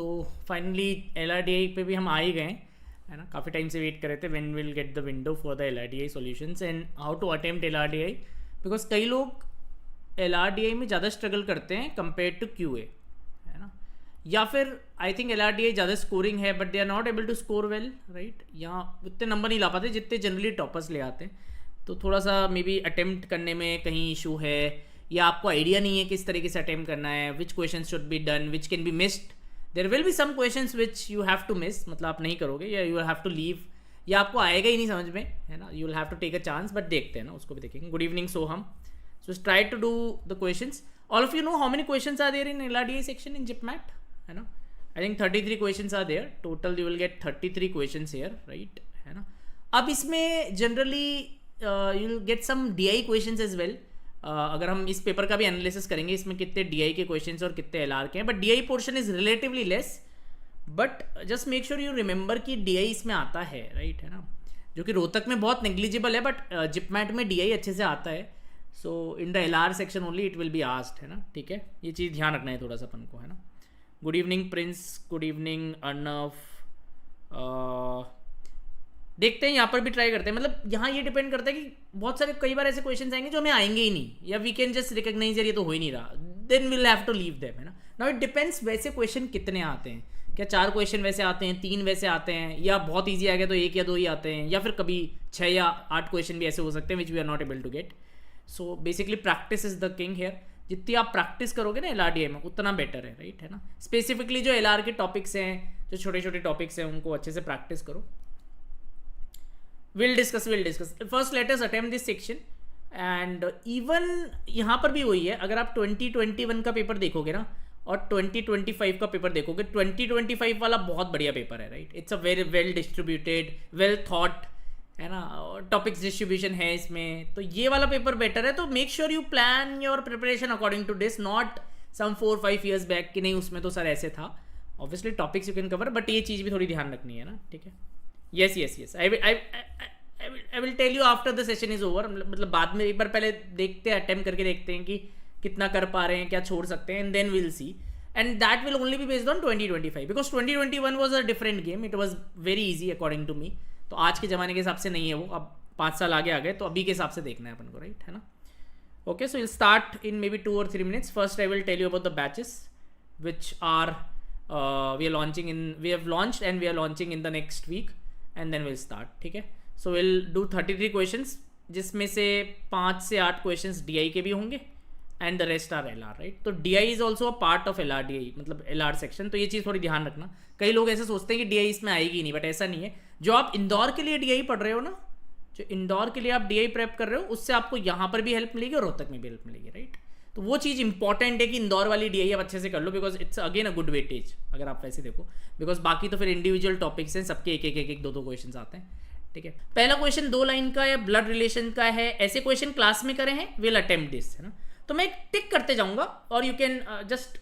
तो finally LRDI पे भी हम आ ही गए है ना. काफ़ी टाइम से वेट कर रहे थे when will get the window for the LRDI solutions and how to attempt LRDI, because कई लोग LRDI में ज़्यादा स्ट्रगल करते हैं कंपेयर टू QA है ना. या फिर आई थिंक LRDI ज़्यादा स्कोरिंग है but they are not able to score well right. यहाँ उतने नंबर नहीं ला पाते जितने जनरली टॉपर्स ले आते हैं. तो थोड़ा सा मे बी अटेम्प्ट करने में कहीं इशू है, या आपको आइडिया नहीं है किस तरीके से अटेम्प्ट करना है, which question should be done, which can be missed. There will be some questions which you have to miss, मतलब आप नहीं करोगे या यू हैव टू लीव, या आपको आएगा ही नहीं समझ में है ना. You will have to take a chance, but देखते हैं ना, उसको भी देखेंगे. Good evening Soham. So try to do the questions. All of you know how many questions are there in LRDI section in JIPMAT है ना. I think 33 questions are there total. You will get 33 questions here right है ना. अब इसमें generally you will get some DI questions as well. अगर हम इस paper का भी एनालिसिस करेंगे इसमें कितने DI के क्वेश्चंस और कितने LR के हैं, but DI portion is relatively less. But just make sure you remember कि DI इसमें आता है राइट है ना, जो कि रोहतक में बहुत नेग्लिजिबल है, बट JIPMAT में DI अच्छे से आता है. So in the LR section only it will be asked है ना. ठीक है, ये चीज़ ध्यान रखना है थोड़ा सा अपन को है ना. Good evening Prince, good evening Arnav. देखते हैं यहाँ पर भी ट्राई करते हैं. मतलब यहाँ ये डिपेंड करता है कि बहुत सारे कई बार ऐसे क्वेश्चंस आएंगे जो हमें आएंगे ही नहीं, या वी कैन जस्ट रिकॉग्नाइज यार ये तो हो ही नहीं रहा, then will have to leave them है ना. नाउ इट डिपेंड्स वैसे क्वेश्चन कितने आते हैं. क्या 4 क्वेश्चन वैसे आते हैं, 3 वैसे आते हैं, या बहुत ईजी आ गया तो 1 या 2 ही आते हैं, या फिर कभी 6 या 8 क्वेश्चन भी ऐसे हो सकते हैं which we are not able to get. So basically practice is the king here. जितनी आप प्रैक्टिस करोगे ना LRDI में उतना बेटर है राइट है ना. स्पेसिफिकली जो LR के टॉपिक्स हैं, जो छोटे छोटे टॉपिक्स हैं, उनको अच्छे से प्रैक्टिस करो. we'll discuss. First let us attempt this section. And even यहाँ पर भी वही है. अगर आप 2021 का पेपर देखोगे ना और 2025 का पेपर देखोगे, 2025 वाला बहुत बढ़िया पेपर है right. It's a very well distributed, well thought है ना. टॉपिक्स डिस्ट्रीब्यूशन है इसमें, तो ये वाला पेपर बेटर है. तो make sure you plan your preparation according to this, not some 4-5 years back कि नहीं उसमें तो सर ऐसे था. Obviously topics you can cover, but ये चीज़ भी थोड़ी ध्यान रखनी है ना. ठीक है. yes. I will tell you after the session is over. मतलब बाद में एक बार पहले देखते हैं, अटेम्प्ट करके देखते हैं कि कितना कर पा रहे हैं, क्या छोड़ सकते हैं, and then we'll see. And that will only be based on 2025 because 2021 was a different game. It was very easy according to me. तो आज के ज़माने के हिसाब से नहीं है वो. अब 5 साल आगे आ गए तो अभी के हिसाब से देखना है अपन को राइट है ना. Okay, so we'll start in maybe 2 or 3 minutes. First I will tell you about the batches which are we have launched and we are launching in the next week, and then we'll start. ठीक है. So will do 33 questions, जिसमें से 5 से 8 questions DI के भी होंगे and the rest are LR right. तो DI is also a part of LRDI, मतलब LR सेक्शन. तो ये चीज़ थोड़ी ध्यान रखना. कई लोग ऐसे सोचते हैं कि DI इसमें आएगी नहीं, बट ऐसा नहीं है. जो आप इंदौर के लिए DI पढ़ रहे हो ना, जो इंदौर के लिए आप DI प्रेप कर रहे हो, उससे आपको यहाँ पर भी हेल्प मिलेगी और रोहतक में भी हेल्प मिलेगी राइट. तो वो चीज़ इंपॉर्टेंट है कि इंदौर वाली DI आप अच्छे से कर लो, because it's again a good weightage अगर आप वैसे देखो. बिकॉज बाकी तो फिर इंडिविजुअल टॉपिक्स हैं, सबके एक 2 क्वेश्चन आते हैं. ठीक है. पहला क्वेश्चन 2 लाइन का या ब्लड रिलेशन का है. ऐसे क्वेश्चन क्लास में करे हैं, विल अटेम्प्ट दिस है ना. तो मैं टिक करते जाऊंगा और you can just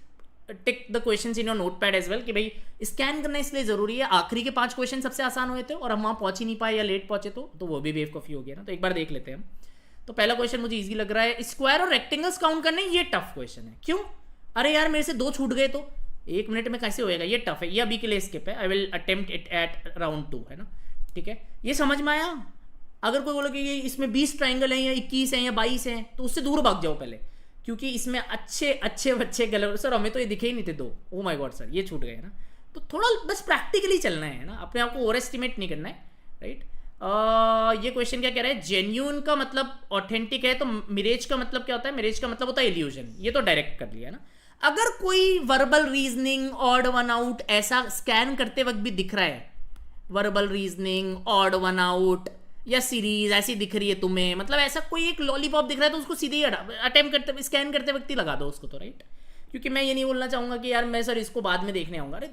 tick the questions in your notepad as well कि भाई स्कैन करना इसलिए जरूरी है. आखिरी के 5 क्वेश्चन सबसे आसान हुए थे और हम वहाँ पहुंच ही नहीं पाए या लेट पहुंचे तो वो भी बेवकूफ़ी हो गया ना. तो एक बार देख लेते हैं हम. तो पहला क्वेश्चन मुझे ईजी लग रहा है. स्क्वायर और रेक्टेंगल्स काउंट करने, ये टफ क्वेश्चन है. क्यों? अरे यार मेरे से 2 छूट गए तो 1 मिनट में कैसे होएगा, ये टफ है. ये अभी के लिए स्किप है. I will attempt it at round 2 है ना. ठीक है. ये समझ में आया. अगर कोई बोले कि ये इसमें 20 ट्राइंगल हैं या 21 हैं या 22 हैं, तो उससे दूर भाग जाओ पहले, क्योंकि इसमें अच्छे बच्चे गलत. सर हमें तो ये दिखे ही नहीं थे 2. ओ माय गॉड सर ये छूट गए ना. तो थोड़ा बस प्रैक्टिकली चलना है ना, अपने आप को ओवर एस्टिमेट नहीं करना है राइट. ये क्वेश्चन क्या कह रहा है. जेन्यून का मतलब ऑथेंटिक है, तो मिरेज का मतलब क्या होता है. मिरेज का मतलब होता है इल्यूजन. ये तो डायरेक्ट कर लिया ना. अगर कोई verbal reasoning, odd one out ऐसा स्कैन करते वक्त भी दिख रहा है, verbal reasoning, odd one out या सीरीज ऐसी दिख रही है तुम्हें, मतलब ऐसा कोई एक लॉलीपॉप दिख रहा है, तो उसको सीधे ही अटेम्प्ट करते स्कैन करते वक्त ही लगा दो उसको तो राइट. क्योंकि मैं ये नहीं बोलना चाहूँगा कि यार मैं सर इसको बाद में देखने आऊँगा. अरे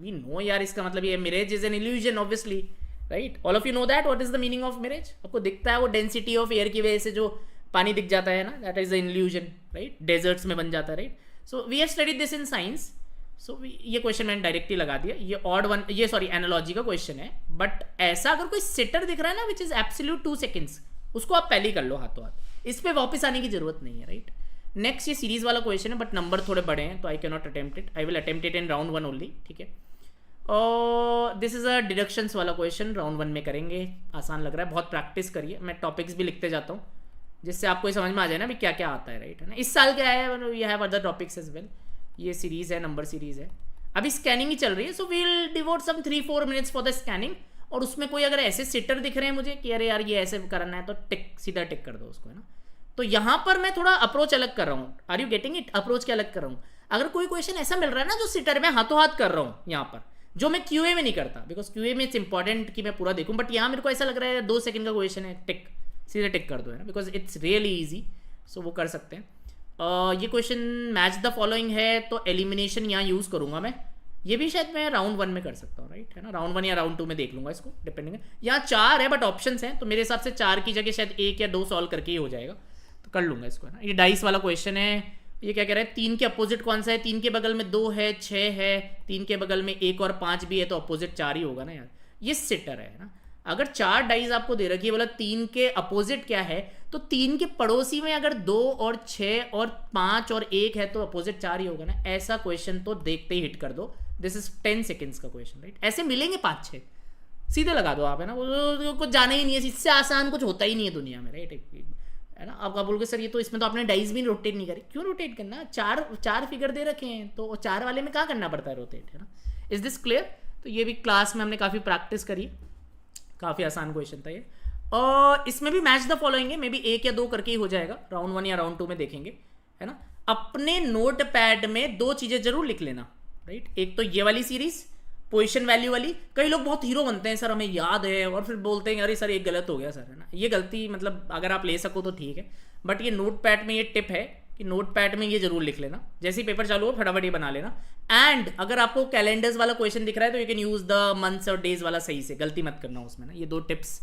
वी नो यार इसका मतलब ये mirage is an illusion obviously right. All of you know that what is the meaning of mirage. आपको दिखता है वो डेंसिटी ऑफ एयर की वजह से जो पानी दिख जाता है ना, that is the illusion right. Deserts में बन जाता है right. So we have studied this in science. So ये क्वेश्चन मैंने डायरेक्टली लगा दिया. ये ऑड वन, ये सॉरी एनालॉजी का क्वेश्चन है. बट ऐसा अगर कोई सेटर दिख रहा है ना विच इज एब्सोल्यूट 2 seconds, उसको आप पहले ही कर लो हाथों हाथ. इस पर वापस आने की जरूरत नहीं है राइट. नेक्स्ट ये सीरीज वाला क्वेश्चन है, बट नंबर थोड़े बड़े हैं तो I can not attempt it, I will attempt it in round 1 only, ठीक है। और दिस इज़ अ डिडक्शंस वाला क्वेश्चन, राउंड 1 में करेंगे, आसान लग रहा है, बहुत प्रैक्टिस करिए। मैं टॉपिक्स भी लिखते जाता हूँ जिससे आपको समझ में आ जाए ना भी क्या क्या आता है, राइट है ना। इस साल क्या है, ये have other topics as well. ये सीरीज है, नंबर सीरीज है, अभी स्कैनिंग ही चल रही है, so we'll devote some 3-4 minutes for the scanning. और उसमें कोई अगर ऐसे सिटर दिख रहे हैं मुझे कि अरे यार ये ऐसे करना है, तो टिक, सीधा टिक कर दो उसको, है ना। तो यहाँ पर मैं थोड़ा अप्रोच अलग कर रहा हूँ, are you getting it, approach क्या अलग कर रहा हूँ। अगर कोई क्वेश्चन ऐसा मिल रहा है ना जो सिटर में हाथों हाथ कर रहा हूँ यहाँ पर, जो मैं क्यूए में नहीं करता, बिकॉज क्यूए में इट्स इंपॉर्टेंट कि मैं पूरा देखूँ, बट यहाँ मेरे को ऐसा लग रहा है 2 सेकंड का क्वेश्चन है, टिक, सीधे टिक कर दो, है ना, बिकॉज इट्स रियली ईजी, सो वो कर सकते हैं। ये क्वेश्चन मैच द फॉलोइंग है, तो एलिमिनेशन यहाँ यूज़ करूँगा मैं, ये भी शायद मैं राउंड 1 में कर सकता हूँ, राइट है ना, राउंड 1 या राउंड 2 में देख लूँगा इसको, डिपेंडिंग है। यहाँ 4 है बट ऑप्शंस हैं, तो मेरे हिसाब से 4 की जगह शायद 1 या 2 सॉल्व करके ही हो जाएगा, तो कर लूँगा इसको, है ना। ये डाइस वाला क्वेश्चन है, ये क्या कह रहा है, 3 के अपोजिट कौन सा है, 3 के बगल में 2 है, 6 है, 3 के बगल में 1 और 5 भी है, तो अपोजिट 4 ही होगा ना यार, ये सिटर है ना। अगर 4 डाइज आपको दे रखी है, बोला 3 के अपोजिट क्या है, तो 3 के पड़ोसी में अगर 2 और 6 और 5 और 1 है, तो अपोजिट 4 ही होगा ना। ऐसा क्वेश्चन तो देखते ही हिट कर दो, दिस इज 10 सेकेंड्स का क्वेश्चन, राइट। ऐसे मिलेंगे 5-6, सीधे लगा दो आप, है ना, वो कुछ जाना ही नहीं है, इससे आसान कुछ होता ही नहीं है दुनिया में, राइट, है ना। आप बोलोगे सर ये तो इसमें तो आपने डाइज भी रोटेट नहीं करी, क्यों रोटेट करना, 4 फिगर दे रखे हैं, तो 4 वाले में क्या करना पड़ता है रोटेट, है ना। Is this clear. तो ये भी क्लास में हमने काफ़ी प्रैक्टिस करी, काफ़ी आसान क्वेश्चन था ये। और इसमें भी मैच द फॉलोइंग है, मे बी 1 या 2 करके ही हो जाएगा, राउंड 1 या राउंड 2 में देखेंगे, है ना। अपने नोट पैड में 2 चीज़ें जरूर लिख लेना, राइट। एक तो ये वाली सीरीज पोजीशन वैल्यू वाली, कई लोग बहुत हीरो बनते हैं, सर हमें याद है, और फिर बोलते हैं अरे सर एक गलत हो गया सर, है ना। ये गलती मतलब अगर आप ले सको तो ठीक है, बट ये नोट पैड में ये टिप है कि नोट पैड में ये जरूर लिख लेना, जैसे ही पेपर चालू हो फटाफट ये बना लेना। एंड अगर आपको कैलेंडर्स वाला क्वेश्चन दिख रहा है तो you can use the months और डेज वाला सही से, गलती मत करना उसमें ना, ये 2 टिप्स,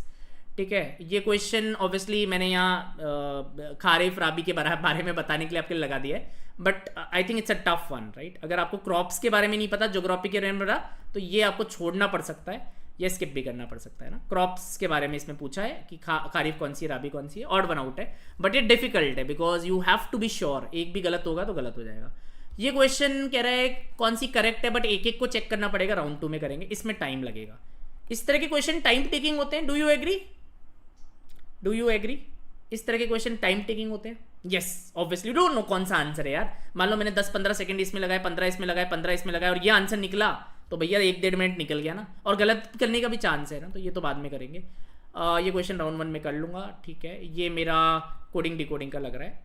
ठीक है। ये क्वेश्चन ऑब्वियसली मैंने यहाँ खारिफ राबी के बारे में बताने के लिए आपके लिए लगा दिया है, but I think it's a tough one, right. अगर आपको क्रॉप्स के बारे में नहीं पता, ज्योग्राफी के बारे में पता, तो ये आपको छोड़ना पड़ सकता है या स्किप भी करना पड़ सकता है ना। क्रॉप्स के बारे में इसमें पूछा है कि खारिफ कौन सी है, राबी कौन सी है, ऑड वन आउट है, बट ये डिफिकल्ट है because you have to be sure, एक भी गलत होगा तो गलत हो जाएगा। ये क्वेश्चन कह रहा है कौन सी करेक्ट है, बट एक एक को चेक करना पड़ेगा, राउंड 2 में करेंगे, इसमें टाइम लगेगा। इस तरह के क्वेश्चन टाइम टेकिंग होते हैं, do you agree, do you agree, इस तरह के क्वेश्चन टाइम टेकिंग होते हैं। यस ऑब्वियसली डोंट नो कौन सा आंसर है यार, मान लो मैंने 10-15 सेकंड इसमें लगाए, 15 इसमें लगाए, 15 इसमें लगाए, और ये आंसर निकला, तो भैया 1-1.5 मिनट निकल गया ना, और गलत करने का भी चांस है ना, तो ये तो बाद में करेंगे। ये क्वेश्चन राउंड 1 में कर लूँगा, ठीक है। ये मेरा कोडिंग डिकोडिंग का लग रहा है,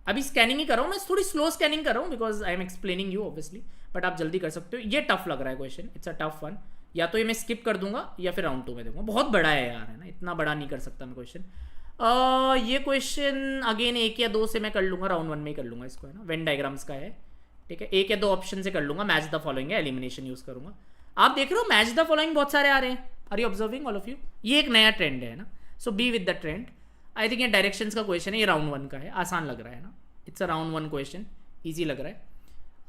अभी स्कैनिंग ही कर रहा हूँ मैं, थोड़ी स्लो स्कैनिंग कर रहा हूँ because I am explaining you obviously, but आप जल्दी कर सकते हो। ये टफ लग रहा है question, it's a tough one, या तो ये मैं स्किप कर दूंगा या फिर राउंड 2 में दूंगा, बहुत बड़ा है यार, है ना, इतना बड़ा नहीं कर सकता मैं क्वेश्चन। ये क्वेश्चन अगेन 1 या 2 से मैं कर लूँगा, राउंड 1 में ही कर लूँगा इसको, है ना, वेन डायग्राम्स का है, ठीक है। 1 या 2 ऑप्शन से कर लूँगा, मैच द फॉलोइंग है, एलिमिनेशन यूज़ करूँगा। आप देख रहे हो मैच द फॉलोइंग बहुत सारे आ रहे हैं, are you observing all of you, ये एक नया ट्रेंड है ना, so be with the trend. I think ये डायरेक्शंस का क्वेश्चन है, ये राउंड 1 का है, आसान लग रहा है ना, it's a round 1 question, easy लग रहा है।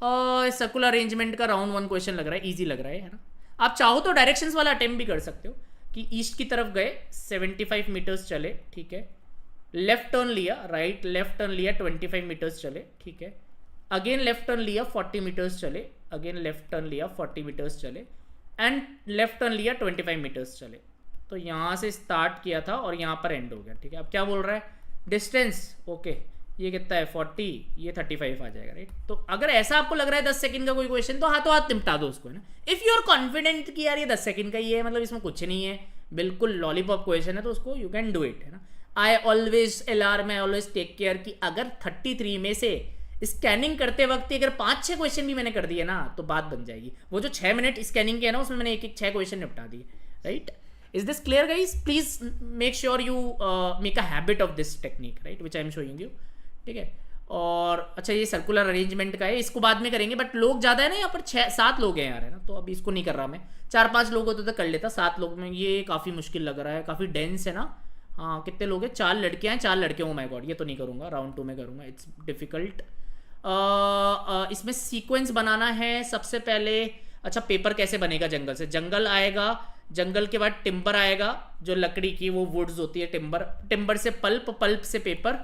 और सर्कुलर अरेंजमेंट का राउंड 1 क्वेश्चन लग रहा है, ईजी लग रहा है ना। आप चाहो तो डायरेक्शंस वाला अटेम्प्ट भी कर सकते हो कि ईस्ट की तरफ गए, 75 मीटर्स चले, ठीक है, लेफ्ट टर्न लिया, राइट लेफ्ट टर्न लिया, 25 मीटर्स चले, ठीक है, अगेन लेफ्ट टर्न लिया, 40 मीटर्स चले, अगेन लेफ्ट टर्न लिया, 40 मीटर्स चले, एंड लेफ्ट टर्न लिया, 25 मीटर्स चले। तो यहाँ से स्टार्ट किया था और यहाँ पर एंड हो गया, ठीक है। अब क्या बोल रहा है, डिस्टेंस, ओके, ये कितना है 40, ये 35 आ जाएगा, राइट। तो अगर ऐसा आपको लग रहा है 10 सेकंड का कोई क्वेश्चन, तो हाथों हाथ निपटा दो उसको, है ना। इफ़ यू आर कॉन्फिडेंट कि यार ये 10 सेकंड का ही है, मतलब इसमें कुछ नहीं है, बिल्कुल लॉलीपॉप क्वेश्चन है, तो उसको यू कैन डू इट, है ना। I always alarm, I always take care कि अगर 33 में से स्कैनिंग करते वक्त अगर 5-6 क्वेश्चन भी मैंने कर दिए ना, तो बात बन जाएगी। वो जो 6 मिनट स्कैनिंग के है ना, उसमें मैंने 1-1 6 क्वेश्चन निपटा दिए, right. Is this clear guys, please make sure you make a habit of this technique, right, which I am showing you, ठीक है। और अच्छा ये सर्कुलर अरेंजमेंट का है, इसको बाद में करेंगे, बट लोग ज़्यादा है ना यहाँ पर, 6-7 लोग हैं यार, है ना, तो अभी इसको नहीं कर रहा मैं, 4-5 लोग होते तो कर लेता, 7 लोग में ये काफ़ी मुश्किल लग रहा है, काफ़ी डेंस है ना। हाँ कितने लोग हैं, 4 लड़कियाँ हैं, 4 लड़के, ओ माय गॉड, ये तो नहीं करूँगा, राउंड 2 में करूँगा, इट्स डिफिकल्ट। इसमें सीक्वेंस बनाना है सबसे पहले। अच्छा पेपर कैसे बनेगा, जंगल से, जंगल आएगा, जंगल के बाद टिम्बर आएगा, जो लकड़ी की वो वुड्स होती है, टिम्बर, टिम्बर से पल्प, पल्प से पेपर,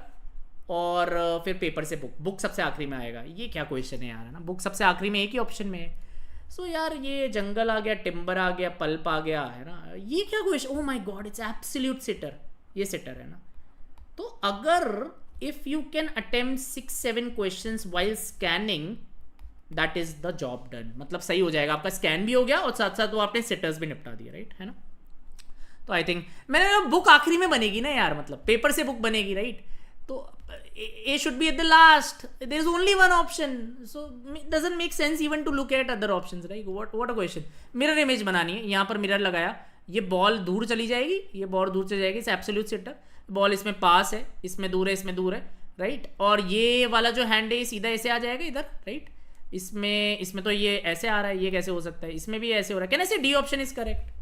और फिर पेपर से बुक सबसे आखिरी में आएगा। ये क्या क्वेश्चन है यार, है ना, बुक सबसे आखिरी में एक ही ऑप्शन में है। सो यार ये जंगल आ गया, टिम्बर आ गया, पल्प आ गया, है ना, ये क्या question, oh my god, it's absolute sitter, ये सिटर है ना। तो अगर if you can attempt 6-7 questions while scanning, that is the job done, मतलब सही हो जाएगा, आपका स्कैन भी हो गया और साथ साथ वो आपने सिटर्स भी निपटा दिया, राइट, है ना। तो आई थिंक मैंने बुक आखिरी में बनेगी ना यार, मतलब पेपर से बुक बनेगी, राइट, तो A should be at the last, there is only one option, so doesn't make sense even to look at other options, right. What a question. Mirror image बनानी है, यहाँ पर मिरर लगाया, ये ball दूर चली जाएगी, ये बॉल दूर चली जाएगी, इट्स एब्सोल्यूट सिटर। बॉल इसमें पास है, इसमें दूर है, इसमें दूर है, राइट, और ये वाला जो हैंड है सीधा ऐसे आ जाएगा इधर, राइट, इसमें तो ये ऐसे आ रहा है, ये कैसे हो सकता है, इसमें भी ऐसे हो रहा है, can I say D option is correct.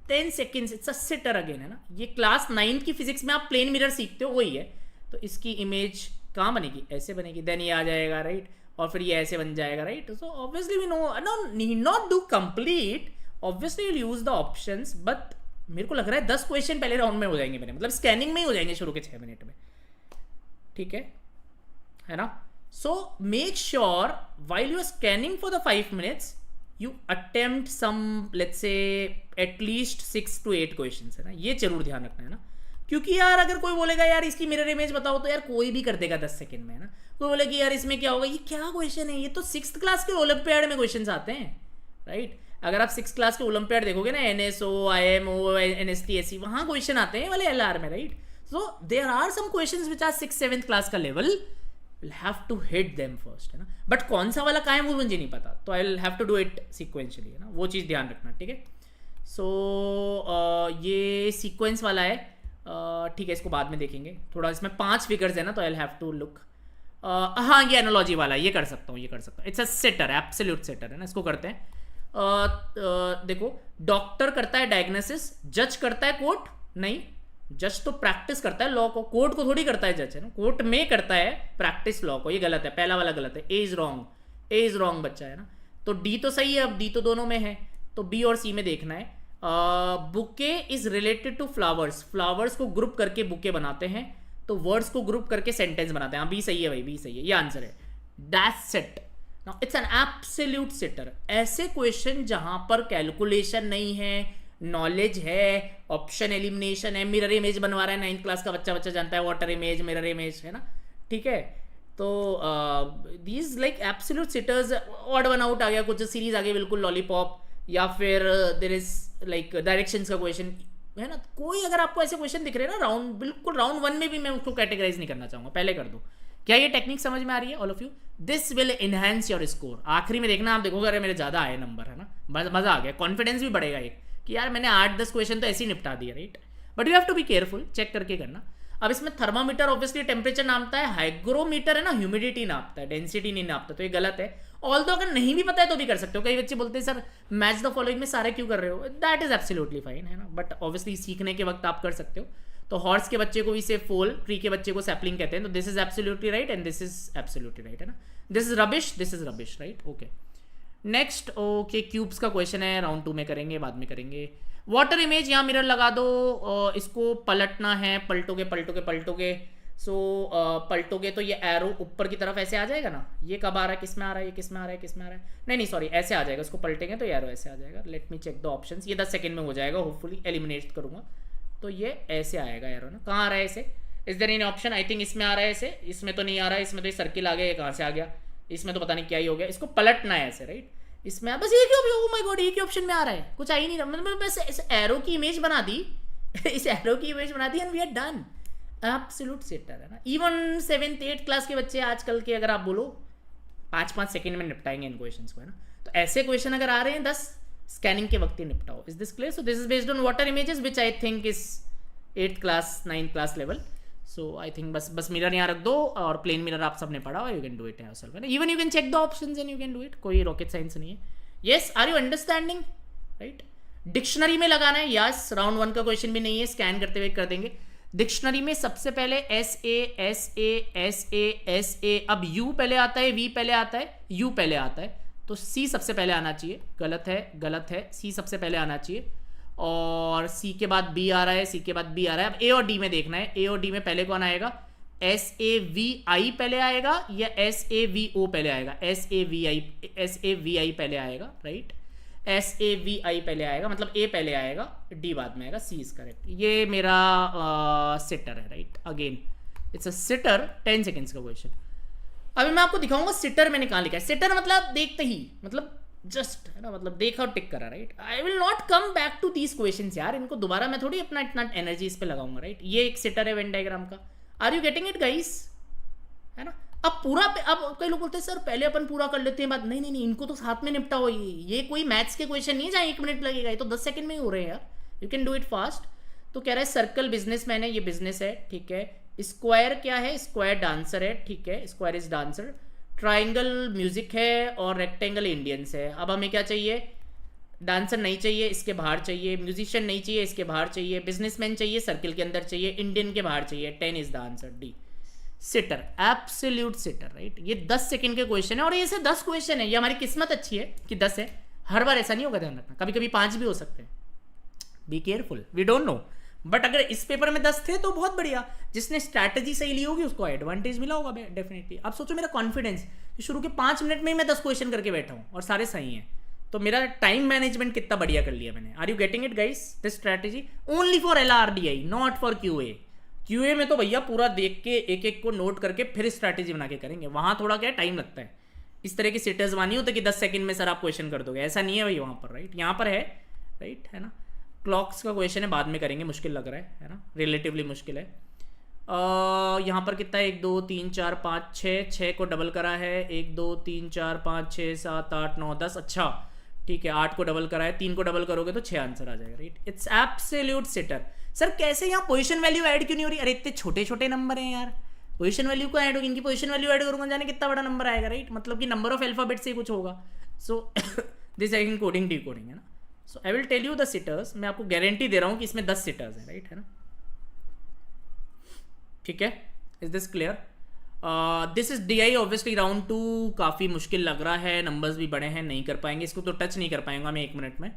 10 seconds, it's a sitter again, है ना। ये क्लास 9 की फिजिक्स में आप प्लेन मिरर सीखते हो वही है। तो इसकी इमेज कहाँ बनेगी, ऐसे बनेगी, देन ये आ जाएगा, राइट, और फिर ये ऐसे बन जाएगा, right. So obviously we no need not do complete, obviously you use the options, but मेरे को लग रहा है 10 क्वेश्चन पहले राउंड में हो जाएंगे मेरे, मतलब स्कैनिंग में ही हो जाएंगे शुरू के 6 मिनट में, ठीक है ना। So make sure while you are scanning for the 5 minutes you attempt some, let's say at least 6 to 8 questions, है ना, ये जरूर ध्यान रखना है ना, क्योंकि यार अगर कोई बोलेगा यार इसकी मिरर इमेज बताओ, तो यार कोई भी कर देगा 10 सेकंड में, है ना। कोई बोलेगा यार इसमें क्या होगा, ये क्या क्वेश्चन है, ये तो 6th क्लास के ओलंपियाड में क्वेश्चन आते हैं, राइट। अगर आप 6th क्लास के ओलंपियाड देखोगे ना, NSO, IMO, NSTSC, वहाँ क्वेश्चन आते हैं वाले LR में, right. So there are some questions which are 6th-7th class का level, We'll have to hit them first, है ना, बट कौन सा वाला कहाँ है वो मुझे नहीं पता, तो I will have to do it sequentially, है ना, वो चीज़ ध्यान रखना, ठीक है। सो ये सीक्वेंस वाला है, ठीक है, इसको बाद में देखेंगे, थोड़ा इसमें 5 फिगर्स है ना, तो I will have to look. हाँ, ये एनालॉजी वाला, ये कर सकता हूँ, it's a sitter, absolute sitter, है ना, इसको करते हैं। देखो, डॉक्टर करता है डायग्नोसिस, जज करता है कोर्ट, नहीं, जज तो प्रैक्टिस करता है लॉ को, कोर्ट को थोड़ी करता है जज, है ना, कोर्ट में करता है प्रैक्टिस लॉ को, ये गलत है, पहला वाला गलत है, ए इज रॉन्ग बच्चा, है ना। तो डी तो सही है, अब डी तो दोनों में है, तो बी और सी में देखना है। Bouquet is related to flowers, flowers को ग्रुप करके बुके बनाते हैं, तो वर्ड्स को ग्रुप करके सेंटेंस बनाते हैं, हाँ बी सही है भाई, बी सही है, ये आंसर है, that's it. Now it's an absolute sitter. ऐसे क्वेश्चन जहां पर कैलकुलेशन नहीं है, नॉलेज है, ऑप्शन एलिमिनेशन है, मिरर इमेज बनवा रहा है 9th क्लास का बच्चा जानता है वाटर इमेज, मिरर इमेज, है ना, ठीक है। तो these like absolute sitters, odd one out आ गया, कुछ सीरीज आ गई बिल्कुल लॉलीपॉप, या फिर देयर इज लाइक डायरेक्शंस का क्वेश्चन, है ना। कोई अगर आपको ऐसे क्वेश्चन दिख रहे हैं ना बिल्कुल राउंड 1 में भी, मैं उसको कैटेगराइज नहीं करना चाहूंगा, पहले कर दो। क्या ये टेक्निक समझ में आ रही है all of you? This will enhance your score. आखिरी में देखना, आप देखोगे अरे मेरे ज़्यादा आए नंबर, है ना, मज़ा आ गया, कॉन्फिडेंस भी बढ़ेगा एक कि यार मैंने 8-10 क्वेश्चन तो ऐसे ही निपटा दिया, right. But you have to be careful, check करके करना। अब इसमें थर्मामीटर ऑब्वियसली टेम्परेचर नापता है, हाइग्रोमीटर है ना ह्यूमिडिटी नापता है, डेंसिटी नहीं नापता, तो ये गलत है। ऑल तो अगर नहीं भी पता है तो भी कर सकते हो। कई बच्चे बोलते हैं सर मैच द फॉलोइंग में सारे क्यों कर रहे हो, दैट इज एब्सोल्युटली फाइन, है ना, बट ऑब्वियसली सीखने के वक्त आप कर सकते हो। तो हॉर्स के बच्चे को भी से फोल, ट्री के बच्चे को सैपलिंग कहते हैं, तो this is absolutely right and this is absolutely right, है ना। This is rubbish, this is rubbish, right, okay. Next, okay, cubes का क्वेश्चन है, राउंड 2 में करेंगे, बाद में करेंगे। वाटर इमेज, यहाँ मिरर लगा दो, इसको पलटना है, पलटोगे सो पलटोगे तो ये एरो ऊपर की तरफ ऐसे आ जाएगा ना, ये कब आ रहा है, किस में आ रहा है, ये किस में आ रहा है, किस में आ रहा है, नहीं सॉरी, ऐसे आ जाएगा, इसको पलटेंगे तो ये एरो ऐसे आ जाएगा। Let me check the options, ये 10 सेकंड में हो जाएगा, होपफुली एलिमिनेट करूंगा, तो ये ऐसे आएगा एरो ना। कहाँ आ रहा है ऐसे, is there any option? I think इसमें आ रहा है ऐसे, इसमें तो नहीं आ रहा है, इसमें तो ये सर्किल आ गया, ये कहाँ से आ गया, इसमें तो पता नहीं क्या ही हो गया, इसको पलटना है ऐसे, राइट। इसमें बस ये क्यों, ओह माय गॉड, ये क्या ऑप्शन में आ रहा है, कुछ आ ही नहीं रहा, मतलब बस इस एरो की इमेज बना दी इस एरो की इमेज बना दी and we are done. Absolute sitter, है ना। इवन 7th 8th क्लास के बच्चे आजकल के अगर आप बोलो 5-5 सेकंड में निपटाएंगे इन क्वेश्चंस को, है ना। तो ऐसे क्वेश्चन अगर आ रहे हैं 10, स्कैनिंग के वक्त ही निपटाओ। Is this clear? So this is based on water images which I think is 8th class 9th class level. So I think बस मिरर यहाँ रख दो और प्लेन मिरर आप सबने पढ़ा हुआ, you can do it yourself, है ना। Even you can check the options and you can do it, कोई रॉकेट साइंस नहीं है। Yes, are you understanding, right. Dictionary में लगाना है, यस, राउंड 1 का क्वेश्चन भी नहीं है, स्कैन करते हुए कर देंगे। डिक्शनरी में सबसे पहले SA अब U पहले आता है, V पहले आता है, U पहले आता है, तो C सबसे पहले आना चाहिए। गलत है, C सबसे पहले आना चाहिए, और C के बाद B आ रहा है, C के बाद B आ रहा है। अब A और D में देखना है, A और D में पहले कौन आएगा? SAVI पहले आएगा या SAVO पहले आएगा? SAVI पहले आएगा, राइट? SAVI पहले आएगा, मतलब A पहले आएगा, D बाद में आएगा, C इज करेक्ट। ये मेरा सिटर है, right? Again it's a sitter, 10 seconds का क्वेश्चन। अभी मैं आपको दिखाऊंगा सिटर मैंने कहाँ लिखा है। सिटर मतलब देखते ही, मतलब जस्ट, है ना, मतलब देखा और टिक करा, right? I will not come back to these questions यार, इनको दोबारा मैं थोड़ी अपना इतना एनर्जी इस पे लगाऊंगा, राइट? ये एक सिटर है वेन डायग्राम का। Are you getting it guys? है ना? अब पूरा, अब कई लोग बोलते हैं सर पहले अपन पूरा कर लेते हैं बात। नहीं नहीं नहीं, इनको तो साथ में निपटाओ। ये कोई मैथ्स के क्वेश्चन नहीं है जहाँ 1 मिनट लगेगा, ये तो 10 सेकंड में ही हो रहे हैं यार। You can do it fast. तो कह रहा है सर्कल बिजनेसमैन है, ये बिजनेस है, ठीक है। स्क्वायर क्या है? स्क्वायर डांसर है, ठीक है, square is dancer. Triangle music है और रेक्टेंगल इंडियंस है। अब हमें क्या चाहिए? डांसर नहीं चाहिए, इसके बाहर चाहिए। म्यूजिशियन नहीं चाहिए, इसके बाहर चाहिए। बिजनेसमैन चाहिए, सर्किल के अंदर चाहिए। इंडियन के बाहर चाहिए। 10 is the answer, D. Sitter, absolute sitter, right? ये 10 सेकंड के क्वेश्चन है और ये से 10 क्वेश्चन है। ये हमारी किस्मत अच्छी है कि 10 है, हर बार ऐसा नहीं होगा, ध्यान रखना। कभी कभी 5 भी हो सकते हैं, be careful, we don't know. But अगर इस पेपर में 10 थे तो बहुत बढ़िया। जिसने स्ट्रैटेजी सही ली होगी उसको एडवांटेज मिला होगा डेफिनेटली। अब सोचो मेरा कॉन्फिडेंस कि शुरू के 5 मिनट में ही मैं 10 क्वेश्चन करके बैठा हूँ और सारे सही हैं, तो मेरा टाइम मैनेजमेंट कितना बढ़िया कर लिया मैंने। Are you getting it guys? This strategy only for LRDI, not for QA में तो भैया पूरा देख के एक एक को नोट करके फिर स्ट्रैटेजी बना के करेंगे। वहां थोड़ा क्या टाइम लगता है। इस तरह की सिटर्स मानी होते कि 10 सेकंड में सर आप क्वेश्चन कर दोगे, ऐसा नहीं है भाई वहां पर, राइट? यहाँ पर है, राइट, है ना? क्लॉक्स का क्वेश्चन है, बाद में करेंगे, मुश्किल लग रहा है ना? रिलेटिवली मुश्किल है। यहाँ पर कितना है? 1 2 3 4 5 6 को डबल करा है। 1 2 3 4 5 6 7 8 9 10, अच्छा ठीक है। 8 को डबल करा है, 3 को डबल करोगे तो 6 आंसर आ जाएगा, right? It's absolute sitter. Sir कैसे यहाँ पोजीशन वैल्यू ऐड क्यों नहीं हो रही? अरे इतने छोटे छोटे नंबर हैं यार, पोजीशन वैल्यू को ऐड होगी। इनकी पोजीशन वैल्यू ऐड करूंगा, जाने कितना बड़ा नंबर आएगा, राइट? मतलब कि नंबर ऑफ अल्फाबेट से कुछ होगा। So this I coding decoding, है ना? So I will tell you the sitters. मैं आपको गारंटी दे रहा हूँ कि इसमें 10 सिटर्स हैं, राइट, है ना? ठीक है, is this clear? This is DI obviously round 2 काफ़ी मुश्किल लग रहा है, नंबर्स भी बड़े हैं, नहीं कर पाएंगे इसको, तो टच नहीं कर पाएंगा मैं 1 मिनट में।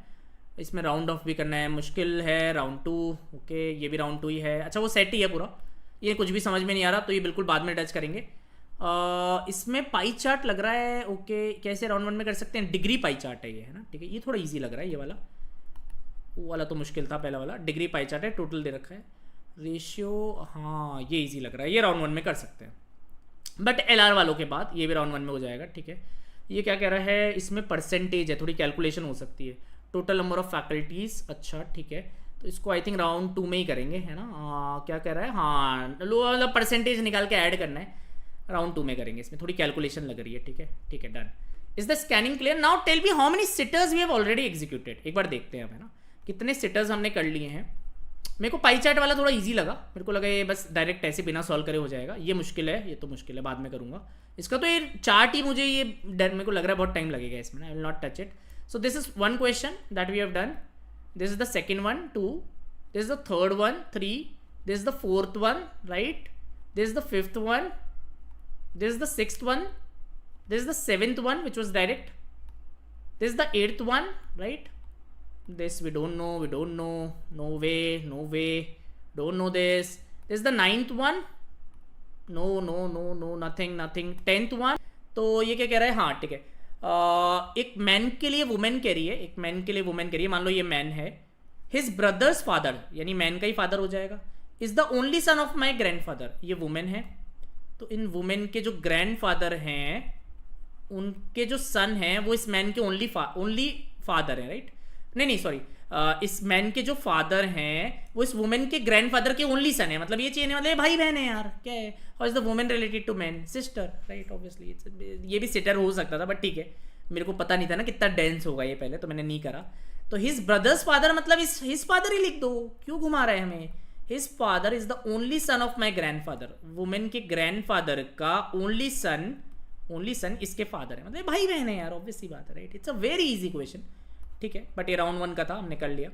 इसमें राउंड ऑफ भी करना है, मुश्किल है। राउंड 2, ओके, ये भी राउंड 2 ही है। अच्छा वो सेट ही है पूरा, ये कुछ भी समझ में नहीं आ रहा, तो ये बिल्कुल बाद में टच करेंगे। इसमें पाई चार्ट लग रहा है, ओके, कैसे राउंड 1 में कर सकते हैं? डिग्री पाई चार्ट है ये, है ना? ठीक है, ये थोड़ा ईजी लग रहा है, ये वाला। वो वाला तो मुश्किल था, पहला वाला। डिग्री पाई चार्ट है, टोटल दे रखा है, रेशियो, हाँ ये ईजी लग रहा है, ये राउंड 1 में कर सकते हैं। बट LR वालों के बाद ये भी राउंड 1 में हो जाएगा, ठीक है। ये क्या कह रहा है? इसमें परसेंटेज है, थोड़ी कैलकुलेशन हो सकती है। टोटल नंबर ऑफ फैकल्टीज, अच्छा ठीक है, तो इसको आई थिंक राउंड 2 में ही करेंगे, है ना? क्या कह रहा है? हाँ, मतलब परसेंटेज निकाल के ऐड करना है, राउंड 2 में करेंगे। इसमें थोड़ी कैलकुलेशन लग रही है, ठीक है, ठीक है, done. Is the scanning clear? Now tell me how many sitters we have already executed. एक बार देखते हैं हम, है ना, कितने सिटर्स हमने कर लिए हैं। मेरे को पाई चार्ट वाला थोड़ा इजी लगा, मेरे को लगा ये बस डायरेक्ट ऐसे बिना सॉल्व करे हो जाएगा। ये मुश्किल है, ये तो मुश्किल है, बाद में करूंगा इसका। तो ये चार्ट ही मुझे ये डर, मेरे को लग रहा है बहुत टाइम लगेगा इसमें, I will not touch it. So this is 1 question that we have done, this is the second one 2, this is the third one 3, this is the fourth one, right, this is the fifth one, this is the sixth one, this is the seventh one which was direct, this is the 8th one, right? This we don't know, no way, don't know this. This is the 9th one, no, nothing, 10th one. तो ये क्या कह रहा है? हाँ ठीक है, एक मैन के लिए वुमेन कह रही है, एक मैन के लिए वुमेन कह रही है। मान लो ये मैन है, हिज ब्रदर्स फादर, यानी मैन का ही फादर हो जाएगा, is the only son of my grandfather. ये वुमेन है, तो इन वुमेन के जो ग्रैंडफादर हैं, उनके जो सन हैं वो इस मैन के ओनली फादर हैं, राइट? नहीं सॉरी, इस मैन के जो फादर हैं वो इस वुमेन के ग्रैंडफादर के ओनली सन है। मतलब ये चाहिए, मतलब भाई बहन है यार, क्या है? और is the women related to man? Sister, right? Obviously ये भी सिटर हो सकता था, बट ठीक है, मेरे को पता नहीं था ना कितना डेंस होगा ये पहले, तो मैंने नहीं करा। तो हिज ब्रदर्स फादर मतलब हिज फादर ही लिख दो, क्यों घुमा रहे हैं हमें? His father is the only son of my grandfather. Women के ग्रैंडफादर का ओनली सन इसके फादर है, मतलब भाई बहन है यार, ऑब्वियसली बात है, right? It's a very easy question, ठीक है। बट ये राउंड 1 का था, हमने कर लिया।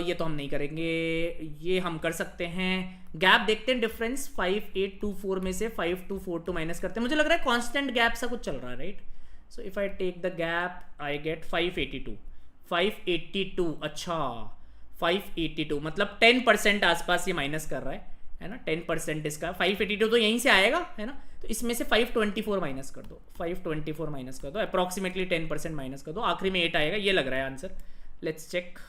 ये तो हम नहीं करेंगे, ये हम कर सकते हैं। गैप देखते हैं, डिफरेंस 5 8 2 4 में से 5 2 4 2 माइनस करते हैं। मुझे लग रहा है कांस्टेंट गैप सा कुछ चल रहा है, right? So if I take the gap I get 582। अच्छा 582 मतलब 10% आसपास ये माइनस कर रहा है, है ना, 10% इसका 582 तो यहीं से आएगा, है ना, तो इसमें से 524 माइनस कर दो, 524 माइनस कर दो, अप्रॉक्सीमेटली 10% माइनस कर दो, आखिरी में 8 आएगा, ये लग रहा है answer. Let's check.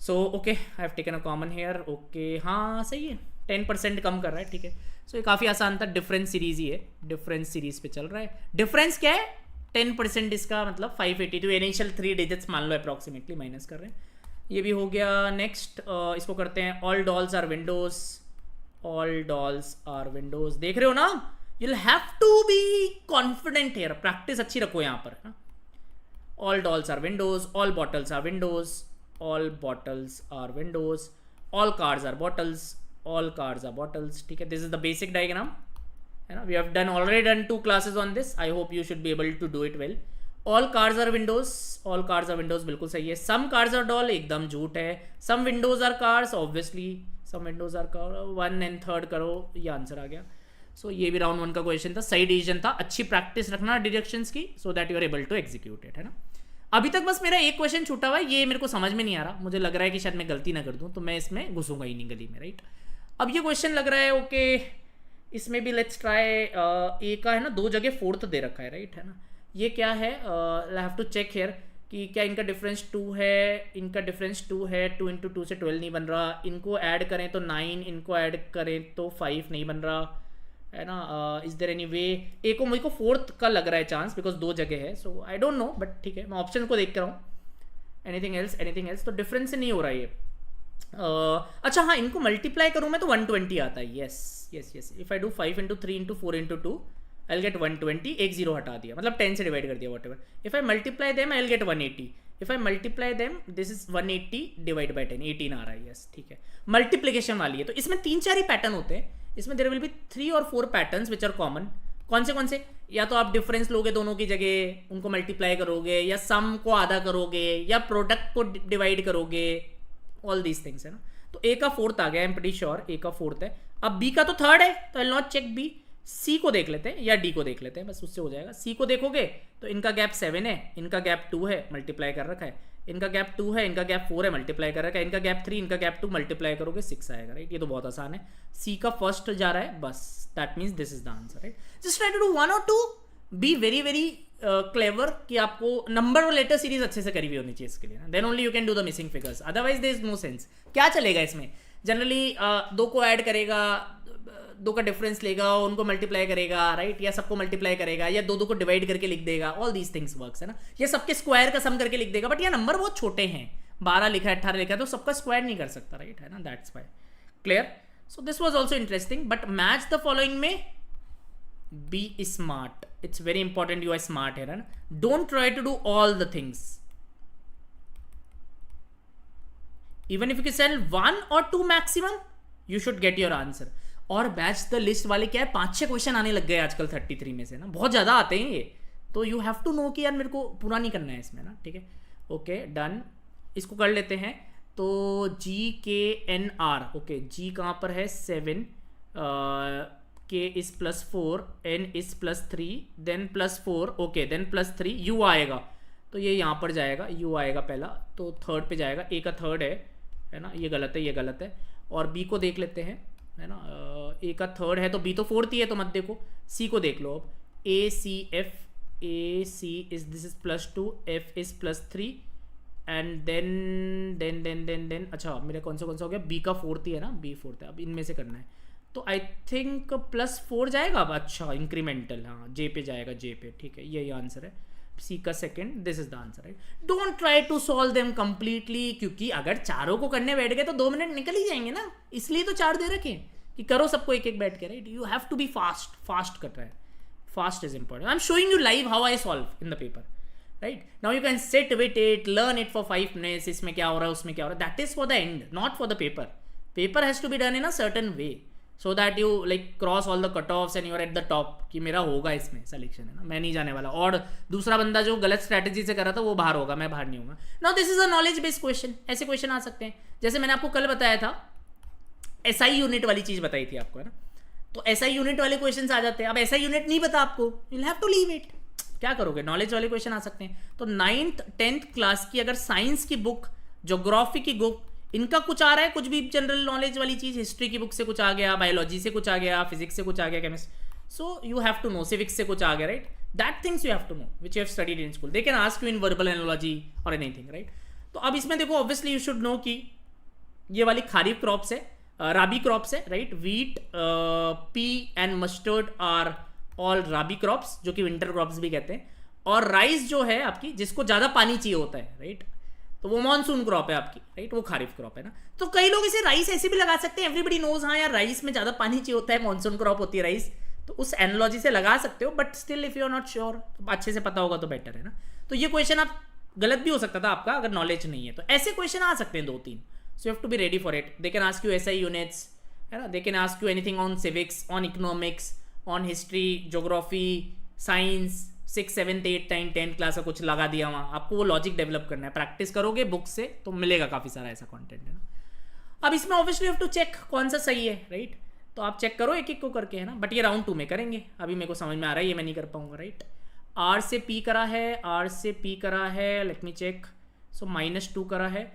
So okay, I have taken a common here, okay हाँ सही है, 10% कम कर रहा है, ठीक है। सो ये काफ़ी आसान था, डिफरेंस सीरीज ही है, डिफरेंस सीरीज पे चल रहा है। डिफरेंस क्या है, 10% इसका मतलब 582, इनिशियल 3 डिजिट्स मान लो अप्रॉक्सीमेटली माइनस कर रहे हैं। ये भी हो गया। नेक्स्ट इसको करते हैं, all dolls are windows, all dolls are windows, देख रहे हो ना, you will have to be confident here, practice अच्छी रखो यहाँ पर, है ना। All dolls are windows, all bottles are windows, all bottles are windows, all cars are bottles, all cars are bottles, ठीक है। This is the basic diagram, है ना। We have done already done 2 classes on this, I hope you should be able to do it well. All cars are windows, all cars are windows बिल्कुल सही है। सम cars are doll एकदम झूठ है। Some windows are cars, obviously some windows are car, 1 and 3 करो, ये answer आ गया। सो ये भी राउंड 1 का क्वेश्चन था, सही डिसीजन था। अच्छी प्रैक्टिस रखना डिडक्शंस की, so that you are able to execute it, है ना। अभी तक बस मेरा एक क्वेश्चन छूटा हुआ है, ये मेरे को समझ में नहीं आ रहा, मुझे लग रहा है कि शायद मैं गलती ना कर दूं, तो मैं इसमें घुसूंगा ही नहीं गली में, राइट। अब ये क्वेश्चन लग रहा है ओके, इसमें भी लेट्स ट्राई। ए का है ना 2 जगह 4th दे रखा है, राइट, है ना। ये क्या है, I have to check here कि क्या इनका डिफरेंस 2 है, इनका डिफरेंस 2 है, 2 इंटू 2 से 12 नहीं बन रहा, इनको ऐड करें तो 9, इनको ऐड करें तो 5 नहीं बन रहा, है ना। इज देयर एनी वे, ए को मुझको 4th का लग रहा है चांस, बिकॉज 2 जगह है, so I don't know, but ठीक है, मैं ऑप्शन को देख कर रहा हूँ। एनीथिंग एल्स, तो डिफरेंस से नहीं हो रहा है ये। अच्छा हाँ, इनको मल्टीप्लाई करूँ मैं तो 120 आता है, yes. If I do 5 into 3 into 4 into 2 I get 120, एक 0 हटा दिया, मतलब 10 से डिवाइड कर दिया, what ever. If I multiply them I get 180, if I multiply them this is 180 divide by 10, 18 आ रहा है, यस, ठीक है। मल्टीप्लीकेशन वाली है, तो इसमें 3-4 ही पैटर्न होते हैं, इसमें देयर विल बी 3 और 4 पैटर्न्स विच आर कॉमन। कौन से, या तो आप डिफरेंस लोगे दोनों की जगह, उनको मल्टीप्लाई करोगे, या सम को आधा करोगे, या प्रोडक्ट को डिवाइड करोगे, ऑल दीज थिंग्स, है ना। तो ए का 4th आ गया, आई एम प्रीटी श्योर ए का 4th है। अब बी का तो 3rd है, तो आई नॉट चेक बी। सी को देख लेते हैं या डी को देख लेते हैं, बस उससे हो जाएगा। सी को देखोगे तो इनका गैप 7 है, इनका गैप 2 है, मल्टीप्लाई कर रखा है, इनका गैप 2 है, इनका गैप 4 है, मल्टीप्लाई कर रखा है, इनका गैप 3, इनका गैप 2, मल्टीप्लाई करोगे 6 आएगा, राइट। ये तो बहुत आसान है। सी का फर्स्ट जा रहा है, बस that means this is the answer, right. Just try to do 1 और 2, बी वेरी वेरी क्लेवर, कि आपको नंबर और लेटर सीरीज अच्छे से करी हुई होनी चाहिए इसके लिए, then only you can do the missing figures, otherwise there is no sense. क्या चलेगा इसमें, जनरली 2 को ऐड करेगा, 2 का डिफरेंस लेगा, उनको मल्टीप्लाई करेगा, राइट, या सबको मल्टीप्लाई करेगा, या 2 को डिवाइड करके लिख देगा, ऑल दीज थिंग्स वर्क्स, है ना। ये सबके स्क्वायर का सम करके लिख देगा, बट ये नंबर बहुत छोटे हैं, 12 लिखा है, 18 लिखा है, तो सबका स्क्वायर नहीं कर सकता, राइट, है ना, that's why. Clear. So this was also interesting, but match the following में be smart, it's very important you are smart है ना, don't try to do all the things, even if you can sell 1 or 2 maximum you should get your answer। और batch the list वाले क्या है, 5-6 question आने लग गए आजकल 33 में से ना, बहुत ज़्यादा आते हैं ये, तो यू हैव टू नो कि यार मेरे को पूरा नहीं करना है इसमें ना, ठीक है। ओके डन, इसको कर लेते हैं। तो GKNR, ओके जी कहाँ पर है 7, K is +4, N is +3, then +4, okay then +3, U आएगा, तो ये यहाँ पर जाएगा, U आएगा पहला, तो 3rd पे जाएगा, A का 3rd है ना, ये गलत है, ये गलत है। और B को देख लेते हैं, है ना, A का 3rd है तो B तो 4th ही है, तो मत देखो। C को देख लो अब, ACF, AC is this is +2, F is +3, and then अच्छा मेरा कौन सा हो गया, B का 4th ही है ना, B 4th है, अब इनमें से करना है, तो आई थिंक +4 जाएगा अब, अच्छा इंक्रीमेंटल, हाँ J पे जाएगा, J पे, ठीक है, यही आंसर है। सी का 2nd, this is the answer, right. Don't try to solve them completely, क्योंकि अगर चारों को करने बैठ गए तो 2 मिनट निकल ही जाएंगे ना, इसलिए तो 4 दे रखे कि करो सबको एक एक बैठ के, right. You have to be fast कर रहा है, fast is important. I am showing you live how I solve in the paper, right. Now you can sit with it, learn it for 5 minutes, इसमें क्या हो रहा है, उसमें क्या हो रहा है, that is for the end, not for the paper. Paper has to be done in a certain way, so that you like cross all the cut offs and you are at the top, कि मेरा होगा इसमें selection, है ना, मैं नहीं जाने वाला, और दूसरा बंदा जो गलत स्ट्रैटेजी से कर रहा था वो बाहर होगा, मैं बाहर नहीं होगा। Now this is a knowledge based question, ऐसे क्वेश्चन आ सकते हैं, जैसे मैंने आपको कल बताया था, SI यूनिट वाली चीज बताई थी आपको, है ना, तो SI यूनिट वाले क्वेश्चन आ जाते हैं। अब SI यूनिट नहीं पता आपको, you have to leave it, क्या करोगे, नॉलेज वाले क्वेश्चन आ सकते हैं। तो 9th 10th क्लास की अगर साइंस की बुक, ज्योग्राफी की बुक, इनका कुछ आ रहा है, कुछ भी जनरल नॉलेज वाली चीज़, हिस्ट्री की बुक से कुछ आ गया, बायोलॉजी से कुछ आ गया, फिजिक्स से कुछ आ गया, chemistry, so you have to know, civics से कुछ आ गया, right, that things you have to know which you have studied in school, they can ask you in verbal analogy और एनीथिंग, राइट। तो अब इसमें देखो ऑब्वियसली यू शुड नो कि ये वाली खारीफ क्रॉप्स है, राबी क्रॉप्स है, right, wheat, pea and mustard are all rabi crops, जो कि विंटर क्रॉप्स भी कहते हैं, और राइस जो है आपकी, जिसको ज़्यादा पानी चाहिए होता है, राइट, तो वो मानसून क्रॉप है आपकी, राइट, वो खारीफ क्रॉप है ना। तो कई लोग इसे राइस ऐसे भी लगा सकते हैं, एवरीबडी नोज, हाँ यार राइस में ज़्यादा पानी चाहिए होता है, मानसून क्रॉप होती है राइस, तो उस एनालॉजी से लगा सकते हो, but still if you are not sure, अच्छे से पता होगा तो बेटर है ना। तो ये क्वेश्चन आप गलत भी हो सकता था आपका अगर नॉलेज नहीं है, तो ऐसे क्वेश्चन आ सकते हैं 2-3, so you have to be ready for it. They can ask you SI units, है ना, they can ask you anything on civics, on economics, on history, geography, science, 6, 7, 8, 9, 10 class का कुछ लगा दिया वहाँ, आपको वो लॉजिक डेवलप करना है, प्रैक्टिस करोगे बुक से तो मिलेगा काफ़ी सारा ऐसा कंटेंट, है ना। अब इसमें ऑब्वियसली हैव टू चेक कौन सा सही है, राइट, तो आप चेक करो एक एक को करके, है ना, बट ये राउंड 2 में करेंगे, अभी मेरे को समझ में आ रहा है ये मैं नहीं कर पाऊंगा, राइट। आर से पी करा है, आर से पी करा है, लेट मी चेक, सो -2 करा है,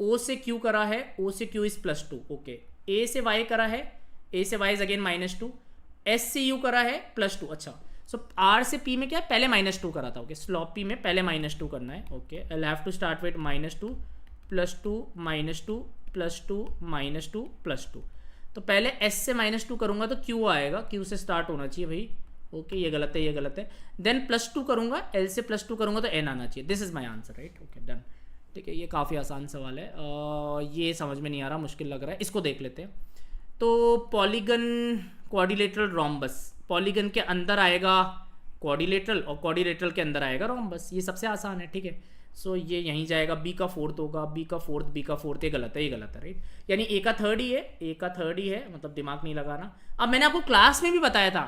ओ से क्यू करा है, ओ से क्यू इज +2, ओके, ए से वाई करा है, ए से वाई इज अगेन -2, एस से यू करा है +2, अच्छा, सो आर से पी में क्या है, पहले -2 करा था, ओके, स्लॉपी में पहले -2 करना है, okay, I have to start with -2 +2 -2 +2 -2 +2, तो पहले एस से -2 करूंगा तो क्यू आएगा, क्यू से स्टार्ट होना चाहिए भाई, ओके, ये गलत है, ये गलत है, देन +2 करूंगा, एल से +2 करूंगा तो एन आना चाहिए, this is my answer, right, okay, done, ठीक है, ये काफ़ी आसान सवाल है, ये समझ में नहीं आ रहा, मुश्किल लग रहा है, इसको देख लेते हैं। तो पॉलीगन, क्वाड्रिलेटरल, रोम्बस, पॉलीगन के अंदर आएगा क्वाड्रिलेटरल और क्वाड्रिलेटरल के अंदर आएगा रोम्बस, ये सबसे आसान है, ठीक है, सो ये यहीं जाएगा, बी का 4th होगा, बी का 4th, ये गलत है, ये गलत है, राइट, यानी ए का 3rd ही है, ए का 3rd ही है, मतलब दिमाग नहीं लगाना। अब मैंने आपको क्लास में भी बताया था,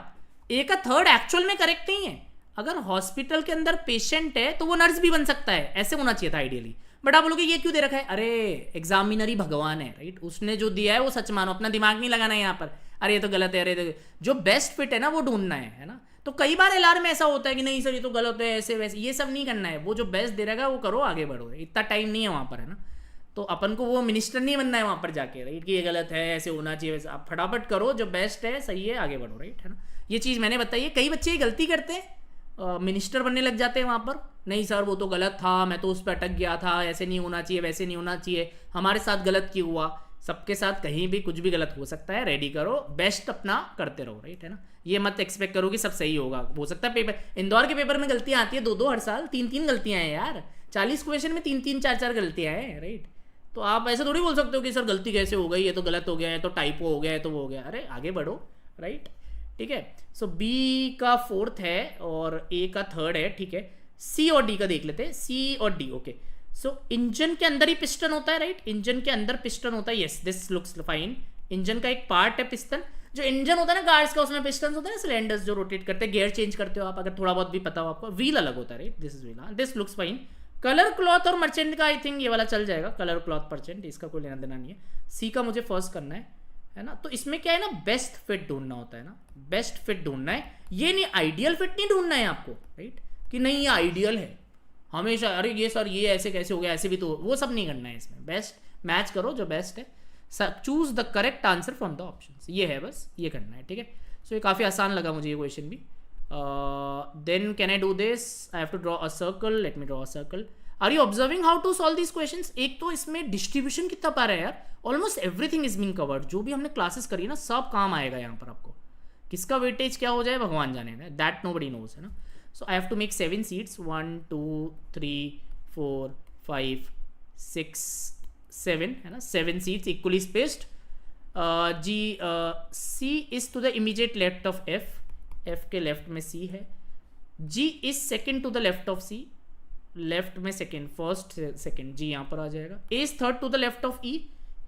ए का 3rd एक्चुअल में करेक्ट नहीं है, अगर हॉस्पिटल के अंदर पेशेंट है तो वो नर्स भी बन सकता है, ऐसे होना चाहिए था आइडियली, बट आप बोलोगे ये क्यों दे रखा है, अरे एग्जामिनर ही भगवान है, राइट, उसने जो दिया है वो सच मानो, अपना दिमाग नहीं लगाना है यहाँ पर, अरे ये तो गलत है, अरे जो बेस्ट फिट है ना वो ढूंढना है ना। तो कई बार एलआर में ऐसा होता है कि नहीं सर ये तो गलत है, ऐसे वैसे, ये सब नहीं करना है, वो जो बेस्ट दे रहेगा वो करो, आगे बढ़ो, इतना टाइम नहीं है वहाँ पर, है ना, तो अपन को वो मिनिस्टर नहीं बनना है वहाँ पर जाके, राइट, कि ये गलत है, ऐसे होना चाहिए, वैसे, आप फटाफट करो, जो बेस्ट है सही है, आगे बढ़ो, राइट, है ना, ये चीज़ मैंने बताई है। कई बच्चे गलती करते हैं, मिनिस्टर बनने लग जाते हैं वहाँ पर, नहीं सर वो तो गलत था, मैं तो उस पर अटक गया था, ऐसे नहीं होना चाहिए, वैसे नहीं होना चाहिए, हमारे साथ गलत क्यों हुआ, सबके साथ कहीं भी कुछ भी गलत हो सकता है, रेडी करो, बेस्ट अपना करते रहो, राइट, है ना, ये मत एक्सपेक्ट करो कि सब सही होगा, हो सकता है पेपर, इंदौर के पेपर में गलतियाँ आती है 2-2 हर साल, 3-3 गलतियाँ हैं यार, 40 क्वेश्चन में 3-3 4-4 गलतियाँ हैं, राइट, तो आप ऐसे थोड़ी बोल सकते हो कि सर गलती कैसे हो गई, ये तो गलत हो गया है, तो टाइपो हो गया है, तो वो हो गया, अरे आगे बढ़ो, राइट, ठीक है। सो बी का 4th है और ए का 3rd है, ठीक है, सी और डी का देख लेते हैं, सी और डी, ओके, सो इंजन के अंदर ही पिस्टन होता है, राइट, इंजन के अंदर पिस्टन होता है, yes this looks fine, engine का एक पार्ट है पिस्टन, जो इंजन होता है ना कार्स का, उसमें पिस्टन होते हैं ना, सिलेंडर्स जो रोटेट करते हैं, गियर चेंज करते हो आप, अगर थोड़ा बहुत भी पता हो आपको, व्हील अलग होता है, right, this is wheel, this looks fine. Colour cloth और मर्चेंट का आई थिंक ये वाला चल जाएगा, कलर क्लॉथ मर्चेंट, इसका कोई लेना देना नहीं है। सी का मुझे फर्स्ट करना है ना, तो इसमें क्या है ना, बेस्ट फिट ढूंढना होता है ना, बेस्ट फिट ढूंढना है, ये नहीं आइडियल फिट नहीं ढूंढना है आपको, राइट, कि नहीं ये आइडियल है हमेशा, अरे ये सर ये ऐसे कैसे हो गया, ऐसे भी तो, वो सब नहीं करना है इसमें, बेस्ट मैच करो जो बेस्ट है, choose the correct answer from the options, ये है बस, ये करना है, ठीक है। सो ये काफ़ी आसान लगा मुझे ये क्वेश्चन भी। Then can I do this, I have to draw a circle, let me draw a circle. Are you observing how to solve these questions? एक तो इसमें डिस्ट्रीब्यूशन कितना पा रहा है यार, almost everything is being covered, जो भी हमने क्लासेस करी ना सब काम आएगा यहाँ पर आपको, किसका वेटेज क्या हो जाए भगवान जाने, दैट नो बडी नोज, है ना। So I have to make 7 seats, 1 2 3 4 5 6 7, है ना, 7 seats equally spaced. G C is to the immediate left of F, F के लेफ्ट में सी है, G is second to the left of C, left में second, first second, G यहाँ पर आ जाएगा, A is third to the left of E,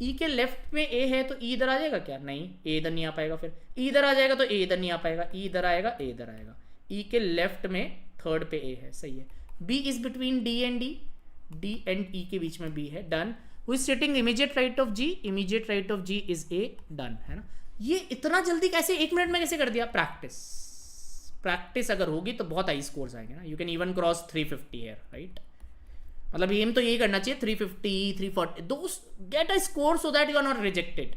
E के left में ए है तो ई इधर आ जाएगा क्या, नहीं ए इधर नहीं आ पाएगा, फिर ई इधर आ जाएगा तो ए इधर नहीं आ पाएगा, ई इधर आएगा ए इधर आएगा, ई के लेफ्ट में थर्ड पे ए है, सही है। B is between D and D, D and E के बीच में बी है, done. Who is sitting immediate right of G, immediate right of G is A, done, है ना। ये इतना जल्दी कैसे 1 मिनट में कैसे कर दिया, प्रैक्टिस, प्रैक्टिस अगर होगी तो बहुत हाई स्कोर्स आएंगे ना, you can even cross 350 here, right. मतलब एम तो यही करना चाहिए 350 340 दो, get a score so that you are not rejected.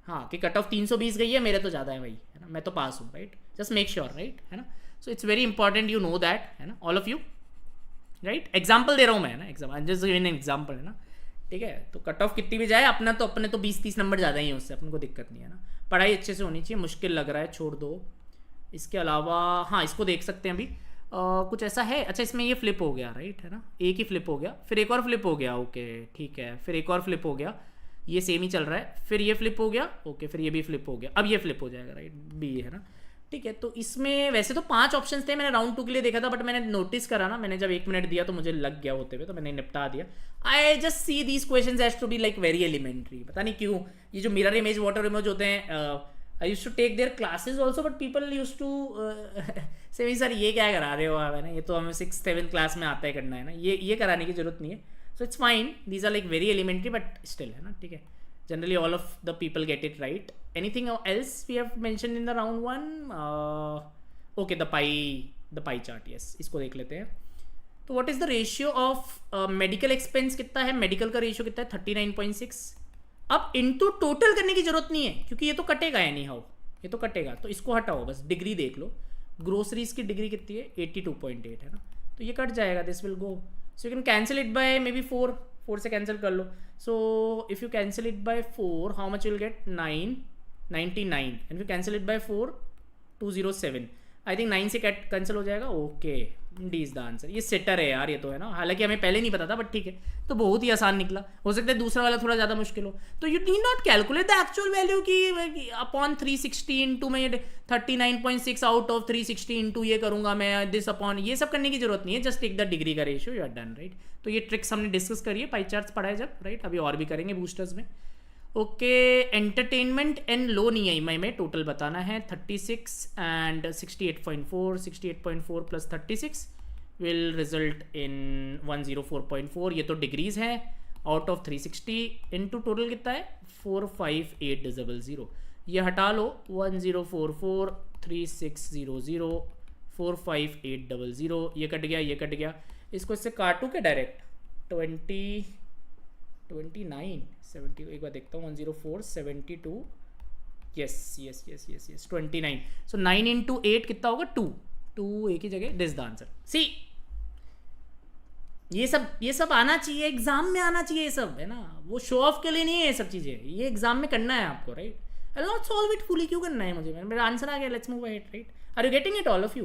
हाँ कि कट ऑफ 320 गई है, मेरे तो ज़्यादा है भाई, है ना, मैं तो पास हूँ, right, just make sure, right, है ना। So it's very important you know that, है ना, all of you, right. Example दे रहा हूँ मैं, ना एग्जाम्पल, जस्ट गिवन एग्जाम्पल, है ना, ठीक है। तो कट ऑफ कितनी भी जाए अपना तो अपने तो 20-30 नंबर ज़्यादा ही है उससे, अपन को दिक्कत नहीं है ना। पढ़ाई अच्छे से होनी चाहिए, मुश्किल लग रहा है छोड़ दो। इसके अलावा हाँ इसको देख सकते हैं अभी, कुछ ऐसा है, अच्छा इसमें ये फ्लिप हो गया, राइट, है ना, एक ही फ्लिप हो गया, फिर एक और फ्लिप हो गया, ओके ठीक है, फिर एक और फ्लिप हो गया, ये सेम ही चल रहा है, फिर ये फ्लिप हो गया, ओके, फिर ये भी फ्लिप हो गया, अब ये फ्लिप हो जाएगा, राइट, बी, है ना, ठीक है। तो इसमें वैसे तो 5 ऑप्शंस थे, मैंने राउंड 2 के लिए देखा था, बट मैंने नोटिस करा ना, मैंने जब 1 मिनट दिया तो मुझे लग गया होते हुए, तो मैंने निपटा दिया। I just see these questions has to be like very elementary, पता नहीं क्यों ये जो मिरर इमेज वाटर इमेज होते हैं, I use to take their classes also, but people use to say sir ये क्या करा रहे हो आप, है ना, ये तो हमें 6th-7th क्लास में आता है करना, है ना, ये कराने की जरूरत नहीं है। So it's fine, these are like very elementary but still, है ना, ठीक है, generally all of the people get it right. Anything else we have mentioned in the round 1? Okay, the pie chart, yes, इसको देख लेते हैं। तो what is the ratio of medical expense, कितना है मेडिकल का रेशियो, कितना है 39.6। अब इनटू टोटल करने की जरूरत नहीं है क्योंकि ये तो कटेगा एनी हाउ, ये तो कटेगा, तो इसको हटाओ, बस डिग्री देख लो, ग्रोसरीज की डिग्री कितनी है 82.8, है ना, तो ये कट जाएगा, this will go, so you can cancel it by maybe 4 से कैंसिल कर लो। So if you cancel it by 4 how much will get 999, and you cancel it by 4 207, I think 9 से कैंसिल हो जाएगा, okay, D is the answer. ये setter है यार ये तो, है ना, हालांकि हमें पहले नहीं पता था, बट ठीक है, तो बहुत ही आसान निकला, हो सकता है दूसरा वाला थोड़ा ज़्यादा मुश्किल हो। तो U D not calculate the actual value की अपॉन 360 इंटू मैं 39.6 आउट ऑफ 360 इंटू ये करूंगा मैं दिस अपॉन, ये सब करने की जरूरत नहीं है, जस्ट टेक द डिग्री का ratio, you are done, right. तो ये ट्रिक्स हमने डिस्कस करी है, पाई चार्ट्स पढ़ाए जब, राइट, अभी और भी करेंगे बूस्टर्स में। Okay, entertainment and loan EMI में टोटल बताना है 36 and 68.4 plus 36 will result in 104.4, ये तो डिग्रीज है, आउट ऑफ 360 इनटू टोटल कितना है 45800, ये हटा लो 1044 3600 45800, ये कट गया, ये कट गया, इसको इससे काटू क्या डायरेक्ट 29 70, एक बार देखता हूँ 104 72, यस 29, सो 9 इंटू 8 कितना होगा 2 एक ही जगह, दिस द आंसर। सी ये सब आना चाहिए, एग्जाम में आना चाहिए ये सब, है ना, वो शो ऑफ के लिए नहीं है ये सब चीज़ें, ये एग्जाम में करना है आपको, right. I not solve it fully, क्यों करना है मुझे, मेरा आंसर आ गया, let's move ahead, right. Are you getting it all of you,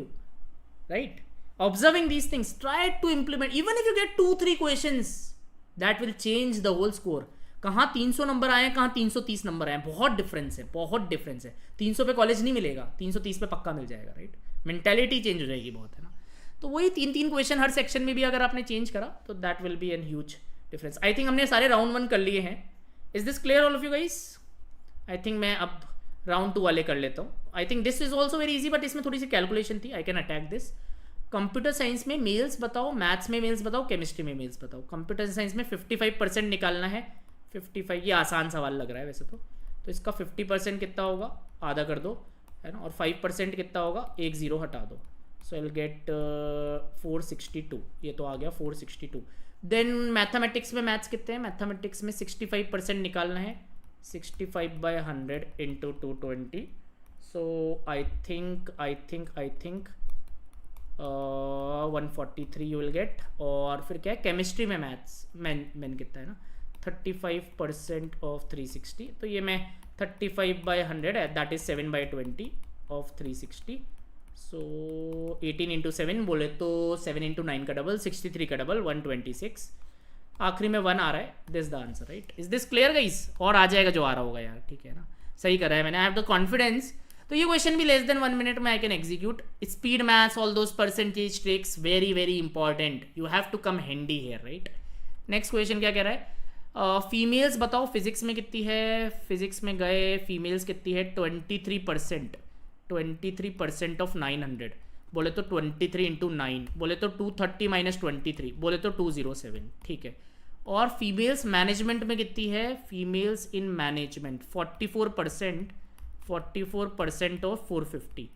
right, observing these things, try to implement, even if you get 2-3 questions that will change the whole score. कहाँ 300 number आए, कहाँ 330 number आए, बहुत difference है, बहुत difference है। 300 पे college नहीं मिलेगा, 330 पे पक्का मिल जाएगा, राइट, मेंटालिटी चेंज हो जाएगी बहुत, है ना। तो वही 3-3 क्वेश्चन हर सेक्शन में भी अगर आपने चेंज करा तो that will be N huge difference. I think हमने सारे राउंड 1 कर लिए हैं, is this clear all of you guys? I think मैं अब राउंड 2 वाले कर लेता हूँ। I think this is also very easy, but इसमें थोड़ी सी कैलकुलेशन थी, I can attack this. Computer science में मेल्स बताओ, मैथ्स में मेल्स बताओ, केमिस्ट्री में मेल्स बताओ। कंप्यूटर साइंस में 55% निकालना है, 55, ये आसान सवाल लग रहा है वैसे तो इसका 50% कितना होगा, आधा कर दो, है ना, और 5% कितना होगा, 1 0 हटा दो, सो आई विल गेट 462, ये तो आ गया 462। देन मैथमेटिक्स में मैथ्स कितने हैं, मैथमेटिक्स में 65% निकालना है, 65/100 into 220, so I think 143 you will gate. और फिर क्या है केमिस्ट्री में मैथ्स मैन कितना है ना, 35% ऑफ 360, तो ये मैं 35/100 है, that is 7/20 of 360, so 18 into 7 बोले तो 7 इंटू 9 का डबल, 63 का डबल 126, आखिरी में 1 आ रहा है, this the answer, right. Is this clear guys? और आ जाएगा जो आ रहा होगा यार, ठीक है ना, सही करा है मैंने, आई हैव द कॉन्फिडेंस। तो ये क्वेश्चन भी लेस देन 1 मिनट में I can execute. Speed maths, all those percentage tricks, very very important, you have to come handy here, right. Next question क्या कह रहा है, फीमेल्स बताओ फिजिक्स में कितनी है, फिजिक्स में गए फीमेल्स कितनी है 23% ऑफ 900, बोले तो 23 इंटू 9, बोले तो 230 माइनस 23, बोले तो 207, ठीक है। और फीमेल्स मैनेजमेंट में कितनी है, फीमेल्स इन मैनेजमेंट 44% ऑफ 450,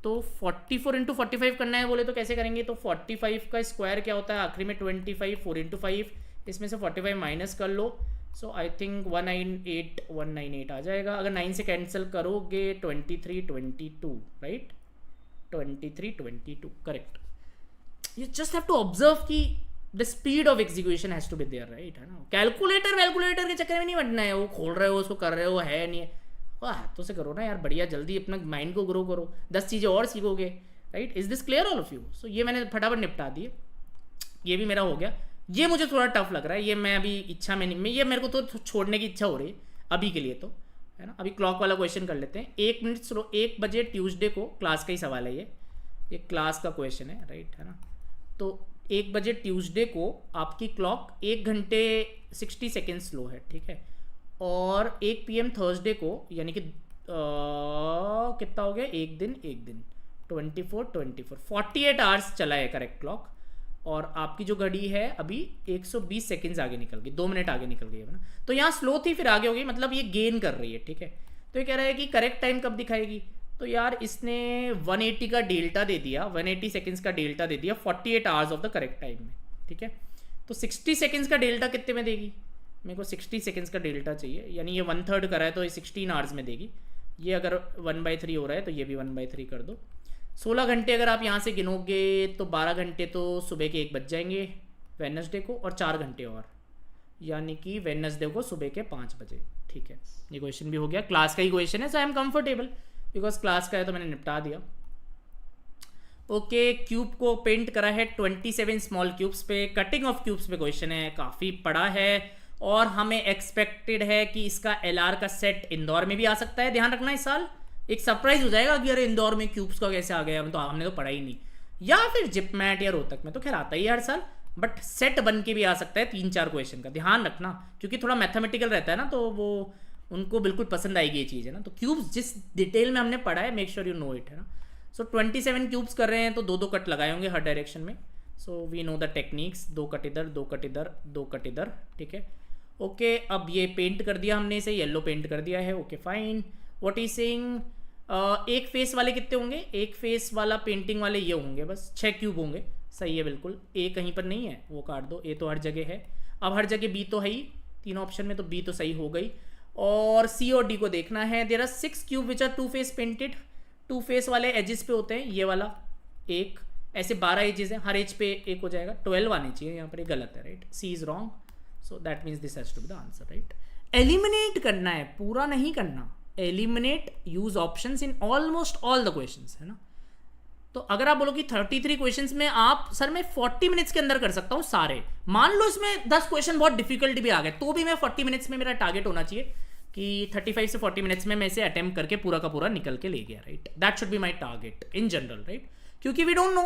तो 44 इंटू 45 करना है बोले तो कैसे करेंगे? तो 45 का स्क्वायर क्या होता है आखिरी में? 25, 4 इंटू 5, इसमें से 45 माइनस कर लो। सो आई थिंक 198 आ जाएगा। अगर 9 से कैंसिल करोगे 23, 22, right? 23, 22, correct. You just have to observe कि the speed of execution has to be there, right? है ना? कैलकुलेटर के चक्कर में नहीं बनना है। वो खोल रहे हो, उसको कर रहे हो, है नहीं है, हाथों से करो ना यार, बढ़िया जल्दी अपना माइंड को ग्रो करो, 10 चीज़ें और सीखोगे, right? Is this clear all of you? So ये मैंने फटाफट निपटा दिए, ये भी मेरा हो गया। ये मुझे थोड़ा टफ लग रहा है, ये मैं अभी इच्छा में नहीं, ये मेरे को तो छोड़ने की इच्छा हो रही है अभी के लिए, तो है ना? अभी क्लॉक वाला क्वेश्चन कर लेते हैं। 1 मिनट स्लो, 1 बजे ट्यूसडे को, क्लास का ही सवाल है ये क्लास का क्वेश्चन है, राइट? है ना? तो 1 बजे ट्यूसडे को आपकी क्लॉक 1 घंटे 60 सेकेंड स्लो है, ठीक है? और 1 PM थर्सडे को, यानी कि कितना हो गया? एक दिन 24 48 आवर्स चला है करेक्ट क्लॉक। और आपकी जो घड़ी है अभी 120 सेकेंड्स आगे निकल गई, 2 मिनट आगे निकल गई है ना? तो यहाँ स्लो थी, फिर आगे हो गई, मतलब ये गेन कर रही है, ठीक है? तो ये कह रहा है कि करेक्ट टाइम कब दिखाएगी? तो यार इसने 180 का डेल्टा दे दिया, 180 सेकेंड्स का डेल्टा दे दिया 48 hours of the correct time में, ठीक है? तो 60 सेकेंड्स का डेल्टा कितने में देगी? मेरे को 60 सेकेंड्स का डेल्टा चाहिए, यानी ये 1/3 करा है तो ये 16 आवर्स में देगी। ये अगर 1/3 हो रहा है तो ये भी 1/3 कर दो। 16 घंटे अगर आप यहाँ से गिनोगे तो 12 घंटे तो सुबह के 1 बज जाएंगे वेडनेसडे को, और 4 घंटे और, यानी कि वेडनेसडे को सुबह के 5 बजे, ठीक है? ये क्वेश्चन भी हो गया, क्लास का ही क्वेश्चन है, so I am comfortable because class का है तो मैंने निपटा दिया। ओके, क्यूब को पेंट करा है 27 स्मॉल क्यूब्स पे, कटिंग ऑफ क्यूब्स पे क्वेश्चन है, काफ़ी बड़ा है और हमें एक्सपेक्टेड है कि इसका LR का सेट इंदौर में भी आ सकता है। ध्यान रखना, इस साल एक सरप्राइज हो जाएगा कि अरे इंदौर में क्यूब्स का कैसे आ गया, तो हमने तो पढ़ा ही नहीं, या फिर जिपमैट या रोहतक में तो खैर आता ही है हर साल, बट सेट बन के भी आ सकता है 3-4 क्वेश्चन का। ध्यान रखना, क्योंकि थोड़ा मैथमेटिकल रहता है ना, तो वो उनको बिल्कुल पसंद आएगी ये चीज़, है ना? तो क्यूब्स जिस डिटेल में हमने पढ़ा है, make sure you know it, है ना? सो 27 क्यूब्स कर रहे हैं तो 2-2 कट लगाए होंगे हर डायरेक्शन में। So we know the techniques, 2 cut इधर, 2 कट इधर, 2 कट इधर, ठीक है? ओके, अब ये पेंट कर दिया हमने, इसे येलो पेंट कर दिया है। Okay fine, what is saying? एक फेस वाले कितने होंगे? एक फेस वाला पेंटिंग वाले ये होंगे, बस 6 क्यूब होंगे। सही है बिल्कुल, ए कहीं पर नहीं है वो काट दो, ए तो हर जगह है। अब हर जगह बी तो है ही, तीनों ऑप्शन में, तो बी तो सही हो गई। और सी और डी को देखना है। There are 6 cube which are 2 face painted, 2 face वाले एजेस पे होते हैं, ये वाला एक, ऐसे 12 एजेस हैं, हर एज पे एक हो जाएगा, 12 आने चाहिए, यहाँ पर ये गलत है, right? C is wrong, so that means this has to be the answer, right? Eliminate करना है, पूरा नहीं करना। Eliminate, use options in almost all the questions, है ना? तो अगर आप बोलो कि 33 क्वेश्चंस में आप सर मैं 40 मिनट्स के अंदर कर सकता हूं सारे, मान लो इसमें 10 क्वेश्चन बहुत डिफिकल्ट भी आ गए, तो भी मैं 40 मिनट्स में, मेरा टारगेट होना चाहिए कि 35 से 40 मिनट्स में मैं इसे अटेम्प्ट करके पूरा का पूरा निकल के ले गया, right? That should be my target in general, right? क्योंकि वी डोंट नो,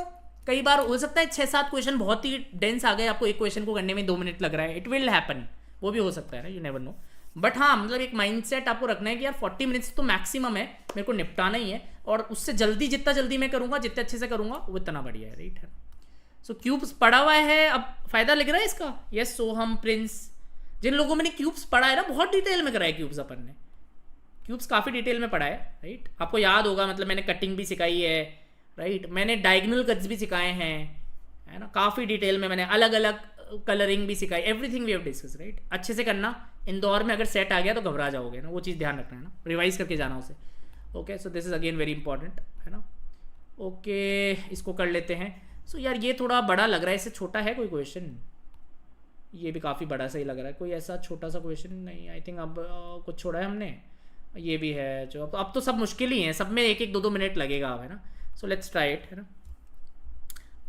कई बार हो सकता है 6-7 क्वेश्चन बहुत ही डेंस आ गए, आपको एक क्वेश्चन को करने में 2 मिनट लग रहा है, इट विल हैपन, वो भी हो सकता है ना, यू नेवर नो। बट हाँ, मतलब एक माइंडसेट आपको रखना है कि यार 40 मिनट्स तो मैक्सिमम है, मेरे को निपटाना ही है, और उससे जल्दी, जितना जल्दी मैं करूंगा, जितने अच्छे से करूंगा, वो इतना बढ़िया है, राइट? है। सो क्यूब्स पढ़ा हुआ है, अब फायदा लग रहा है इसका। यस सोहम प्रिंस, जिन लोगों ने क्यूब्स पढ़ा है ना, बहुत डिटेल में करा है क्यूब्स, अपन ने क्यूब्स काफ़ी डिटेल में पढ़ा है, राइट? आपको याद होगा, मतलब मैंने कटिंग भी सिखाई है, राइट? मैंने डायगोनल कट्स भी सिखाए हैं, है ना? काफ़ी डिटेल में मैंने अलग अलग कलरिंग भी सिखाई, everything we have discuss, right? अच्छे से करना। इंदौर में अगर सेट आ गया तो घबरा जाओगे ना, वो चीज़ ध्यान रखना है ना, रिवाइज करके जाना उसे। Okay, so this is again very important, है ना? ओके, इसको कर लेते हैं। सो यार ये थोड़ा बड़ा लग रहा है, इससे छोटा है कोई क्वेश्चन? ये भी काफ़ी बड़ा सही लग रहा है, कोई ऐसा छोटा सा क्वेश्चन नहीं, आई थिंक अब कुछ छोड़ा है हमने। ये भी है जो, अब तो सब मुश्किल ही है, सब में 1-1, 2-2 मिनट लगेगा, है ना? सो लेट्स ट्राई इट, है ना?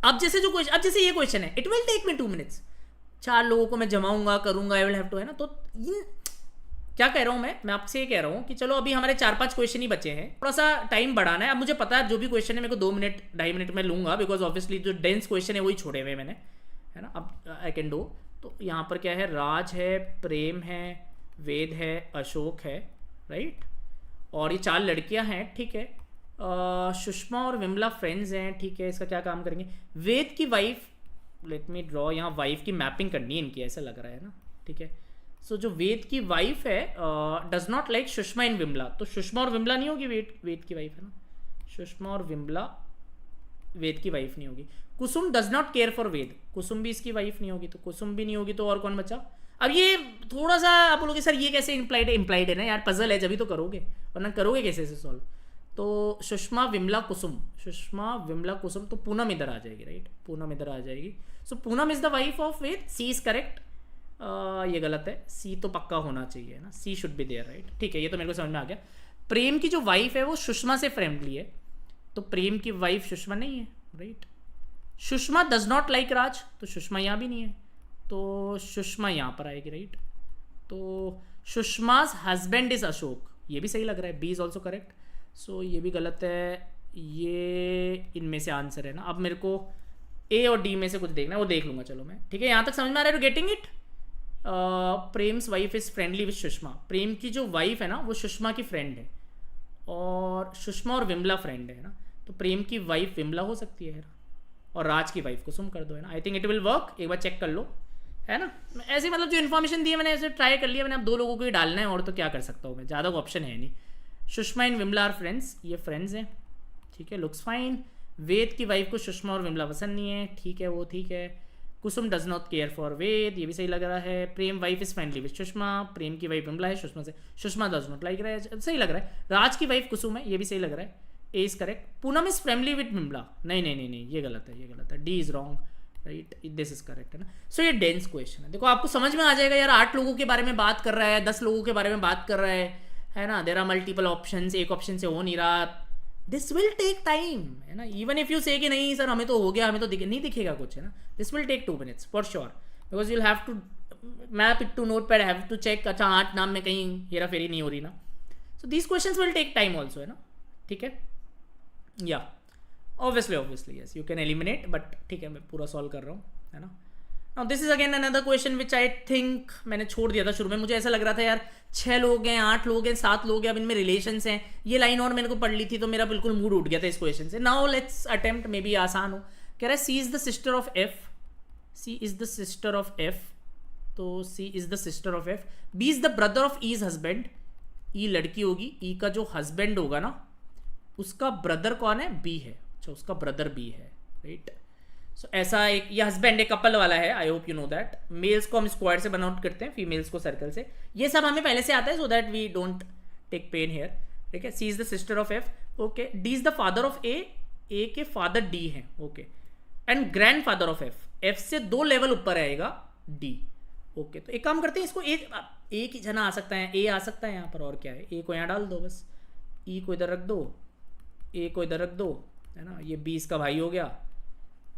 अब जैसे जो क्वेश्चन, अब जैसे ये क्वेश्चन है, it will take me 2 minutes, 4 लोगों को मैं जमाऊंगा, करूंगा, आई विल हैव टू, है ना? तो क्या कह रहा हूं मैं आपसे ये कह रहा हूं कि चलो अभी हमारे 4-5 क्वेश्चन ही बचे हैं, थोड़ा सा टाइम बढ़ाना है। अब मुझे पता है जो भी क्वेश्चन है मेरे को 2 मिनट 2.5 मिनट में लूंगा, बिकॉज ऑब्वियसली जो डेंस क्वेश्चन है वही छोड़े हुए मैंने, है ना? अब आई कैन डू। तो यहाँ पर क्या है, राज है, प्रेम है, वेद है, अशोक है, राइट? और ये 4 लड़कियां हैं, ठीक है? सुषमा और विमला फ्रेंड्स हैं, ठीक है? इसका क्या काम करेंगे? वेद की वाइफ, लेट मी ड्रॉ, यहाँ वाइफ की मैपिंग करनी है इनकी, ऐसा लग रहा है ना, ठीक है? सो जो वेद की वाइफ है डज नॉट लाइक सुषमा इन विमला, तो सुषमा और विमला नहीं होगी, वेद की वाइफ, है ना? सुषमा और विमला वेद की वाइफ नहीं होगी। कुसुम डज नॉट केयर फॉर वेद, कुसुम भी इसकी वाइफ नहीं होगी, तो कुसुम भी नहीं होगी, तो और कौन बचा? अब ये थोड़ा सा आप बोलोगे सर ये कैसे इम्प्लाइड है ना यार, पजल है, जब भी तो करोगे, वरना करोगे कैसे इसे सॉल्व? तो सुषमा विमला कुसुम, सुषमा विमला कुसुम, तो पूनम इधर आ जाएगी, राइट, पूनम इधर आ जाएगी। So Poonam is the wife of Ved, C is correct. ये गलत है, सी तो पक्का होना चाहिए ना, C should be there, right, ठीक है, ये तो मेरे को समझ में आ गया। प्रेम की जो वाइफ है वो सुषमा से फ्रेंडली है, तो प्रेम की वाइफ सुषमा नहीं है, right. Sushma does not like Raj, तो सुषमा यहाँ भी नहीं है, तो सुषमा यहाँ पर आएगी, राइट। तो सुषमाज हस्बैंड इज अशोक, ये भी सही लग रहा है, बी इज ऑल्सो करेक्ट। सो ये भी गलत है, ये इनमें से आंसर है ना। अब मेरे को ए और डी में से कुछ देखना है, वो देख लूंगा, चलो मैं, ठीक है, यहाँ तक समझ में आ रहा है, getting it. Prem's wife is friendly with Sushma, Prem की जो वाइफ है ना वो सुषमा की फ्रेंड है, और सुषमा और विमला फ्रेंड है ना, तो प्रेम की वाइफ विमला हो सकती है, और राज की वाइफ कुसुम कर दो, है ना। I think it will work, एक बार चेक कर लो, है ना। ऐसे मतलब जो इन्फॉर्मेशन दी है मैंने ऐसे ट्राई कर लिया मैंने, अब 2 लोगों को ही डालना है, और तो क्या कर सकता हूँ मैं, ज़्यादा ऑप्शन है नहीं। Sushma and Vimla are friends, ये फ्रेंड्स हैं, ठीक है, लुक्स फाइन। वेद की वाइफ को सुषमा और विमला पसंद नहीं है, ठीक है, वो ठीक है। Kusum does not care for Ved, ये भी सही लग रहा है। Prem wife is friendly with Sushma, Prem की वाइफ विमला है सुषमा से, सुषमा डज नॉट लाइक रहा है, सही लग रहा है। राज की वाइफ कुसुम है, ये भी सही लग रहा है, A is correct. Poonam is friendly with Vimla, नहीं नहीं नहीं नहीं, ये गलत है, ये गलत है, D is wrong, right, this is correct, है ना। सो ये डेंस क्वेश्चन है, देखो आपको समझ में आ जाएगा यार, 8 लोगों के बारे में बात कर रहा है, 10 लोगों के बारे में बात कर रहा है ना। देयर आर मल्टीपल ऑप्शंस, एक ऑप्शन से हो नहीं रहा, दिस विल टेक टाइम, है ना। इवन इफ यू से कि नहीं सर हमें तो हो गया, हमें तो नहीं दिखेगा कुछ, है ना, this will take 2 minutes for sure, because you have to map it to note pad, have to check, अच्छा 8 नाम में कहीं हेरा फेरी नहीं हो रही ना। So these questions will take time also, है ना, ठीक है, या obviously yes you can eliminate, but ठीक है, मैं पूरा सॉल्व कर रहा हूँ, है ना। Now this is again another question which I think मैंने छोड़ दिया था शुरू में, मुझे ऐसा लग रहा था यार 6 लोग हैं, 8 लोग हैं, 7 लोग हैं, अब इनमें रिलेशंस हैं, ये लाइन और मैंने को पढ़ ली थी तो मेरा बिल्कुल मूड उठ गया था इस क्वेश्चन से। Now let's attempt, maybe आसान हो। कह रहा है C is the sister of F, C is the sister of F, तो C is the sister of F. B is the brother of E is husband, E लड़की होगी, ई का जो हस्बैंड होगा ना उसका ब्रदर कौन है? बी है, अच्छा उसका ब्रदर बी है, राइट। सो ऐसा एक ये हस्बैंड एक कपल वाला है, I hope you know that. Males को हम स्क्वायर से बनाउट करते हैं, फीमेल्स को सर्कल से, ये सब हमें पहले से आता है, so that we don't take pain here, ठीक है। C is the sister of F, okay. D is the father of A, A के फादर डी हैं, okay. And grandfather of F, F से 2 लेवल ऊपर आएगा D, okay. तो एक काम करते हैं, इसको एक ही जना आ सकता है, ए आ सकता है यहाँ पर, और क्या है, ए को यहाँ डाल दो बस, ई को इधर रख दो, ए को इधर रख दो, है ना, ये बी इसका भाई हो गया,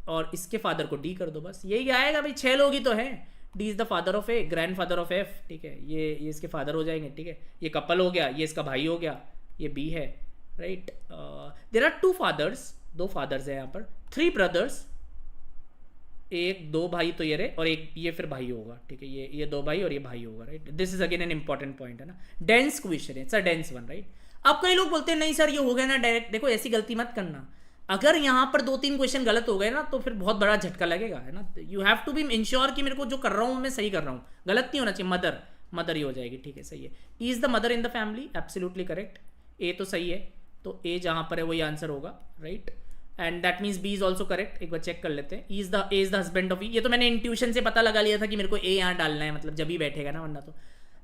और इसके फादर को डी कर दो, बस यही आएगा भाई। 6 लोग ही तो हैं, D is the father of A, grand father of F, ठीक है, ये इसके फादर हो जाएंगे, ठीक है, ये कपल हो गया, ये इसका भाई हो गया, ये बी है, right. There are 2 fathers, 2 fathers है यहाँ पर, 3 ब्रदर्स, 2 भाई तो ये रहे, और एक ये फिर भाई होगा, ठीक है, ये 2 भाई और ये भाई होगा, right. This is again an important point, है ना। डेंस क्वेश्चन है, सर डेंस वन, राइट। अब कई लोग बोलते हैं नहीं सर ये हो गया ना डायरेक्ट, देखो ऐसी गलती मत करना, अगर यहाँ पर 2-3 क्वेश्चन गलत हो गए ना तो फिर बहुत बड़ा झटका लगेगा, है ना। You have to be insure कि मेरे को जो कर रहा हूँ मैं सही कर रहा हूँ, गलत नहीं होना चाहिए। मदर ही हो जाएगी, ठीक है, सही है। E is the mother in the family, absolutely correct. A तो सही है, तो ए जहाँ पर है वही आंसर होगा, right. And that means B is also correct, एक बार चेक कर लेते हैं। A is the husband of E, ये तो मैंने इंट्यूशन से पता लगा लिया था कि मेरे को ए यहाँ डालना है, मतलब जब ही बैठेगा ना, वरना तो।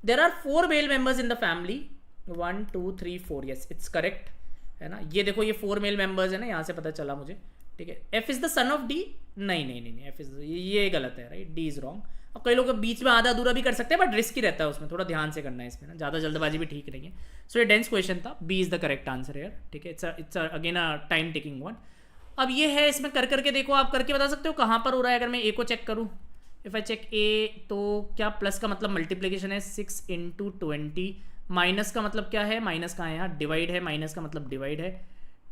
There are 4 male members in the family, 1 2 3 4, yes it's correct, है ना। ये देखो ये 4 मेल मेंबर्स है ना, यहाँ से पता चला मुझे, ठीक है। F is the son of D, नहीं, एफ इज, ये गलत है, राइट, डी इज रॉन्ग। अब कई लोग बीच में आधा अधूरा भी कर सकते हैं, बट रिस्की रहता है उसमें, थोड़ा ध्यान से करना है इसमें ना, ज़्यादा जल्दबाजी भी ठीक नहीं है। सो ये डेंस क्वेश्चन था, B is the correct answer है, ठीक है। It's again a time taking one. अब ये है, इसमें करके देखो, आप करके बता सकते हो कहाँ पर हो रहा है। अगर मैं ए को चेक करूँ, इफ आई चेक ए, तो क्या प्लस का मतलब मल्टीप्लीकेशन है 6 × 20, माइनस का मतलब क्या है, माइनस कहाँ है यहाँ, डिवाइड है, माइनस का मतलब डिवाइड है,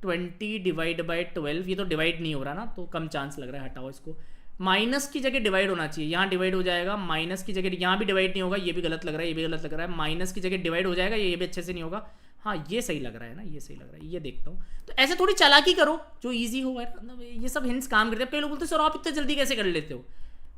20 डिवाइड बाई 12, ये तो डिवाइड नहीं हो रहा ना, तो कम चांस लग रहा है, हटाओ इसको। माइनस की जगह डिवाइड होना चाहिए, यहाँ डिवाइड हो जाएगा, माइनस की जगह यहाँ भी डिवाइड नहीं होगा, ये भी गलत लग रहा है, ये भी गलत लग रहा है, माइनस की जगह डिवाइड हो जाएगा, ये भी अच्छे से नहीं होगा, हाँ ये सही लग रहा है ना, ये सही लग रहा है, ये देखता हूँ। तो ऐसे थोड़ी चालाकी करो जो ईजी हो, ये सब हिंट्स काम करते हैं। कई लोग बोलते हैं सर आप इतने जल्दी कैसे कर लेते हो,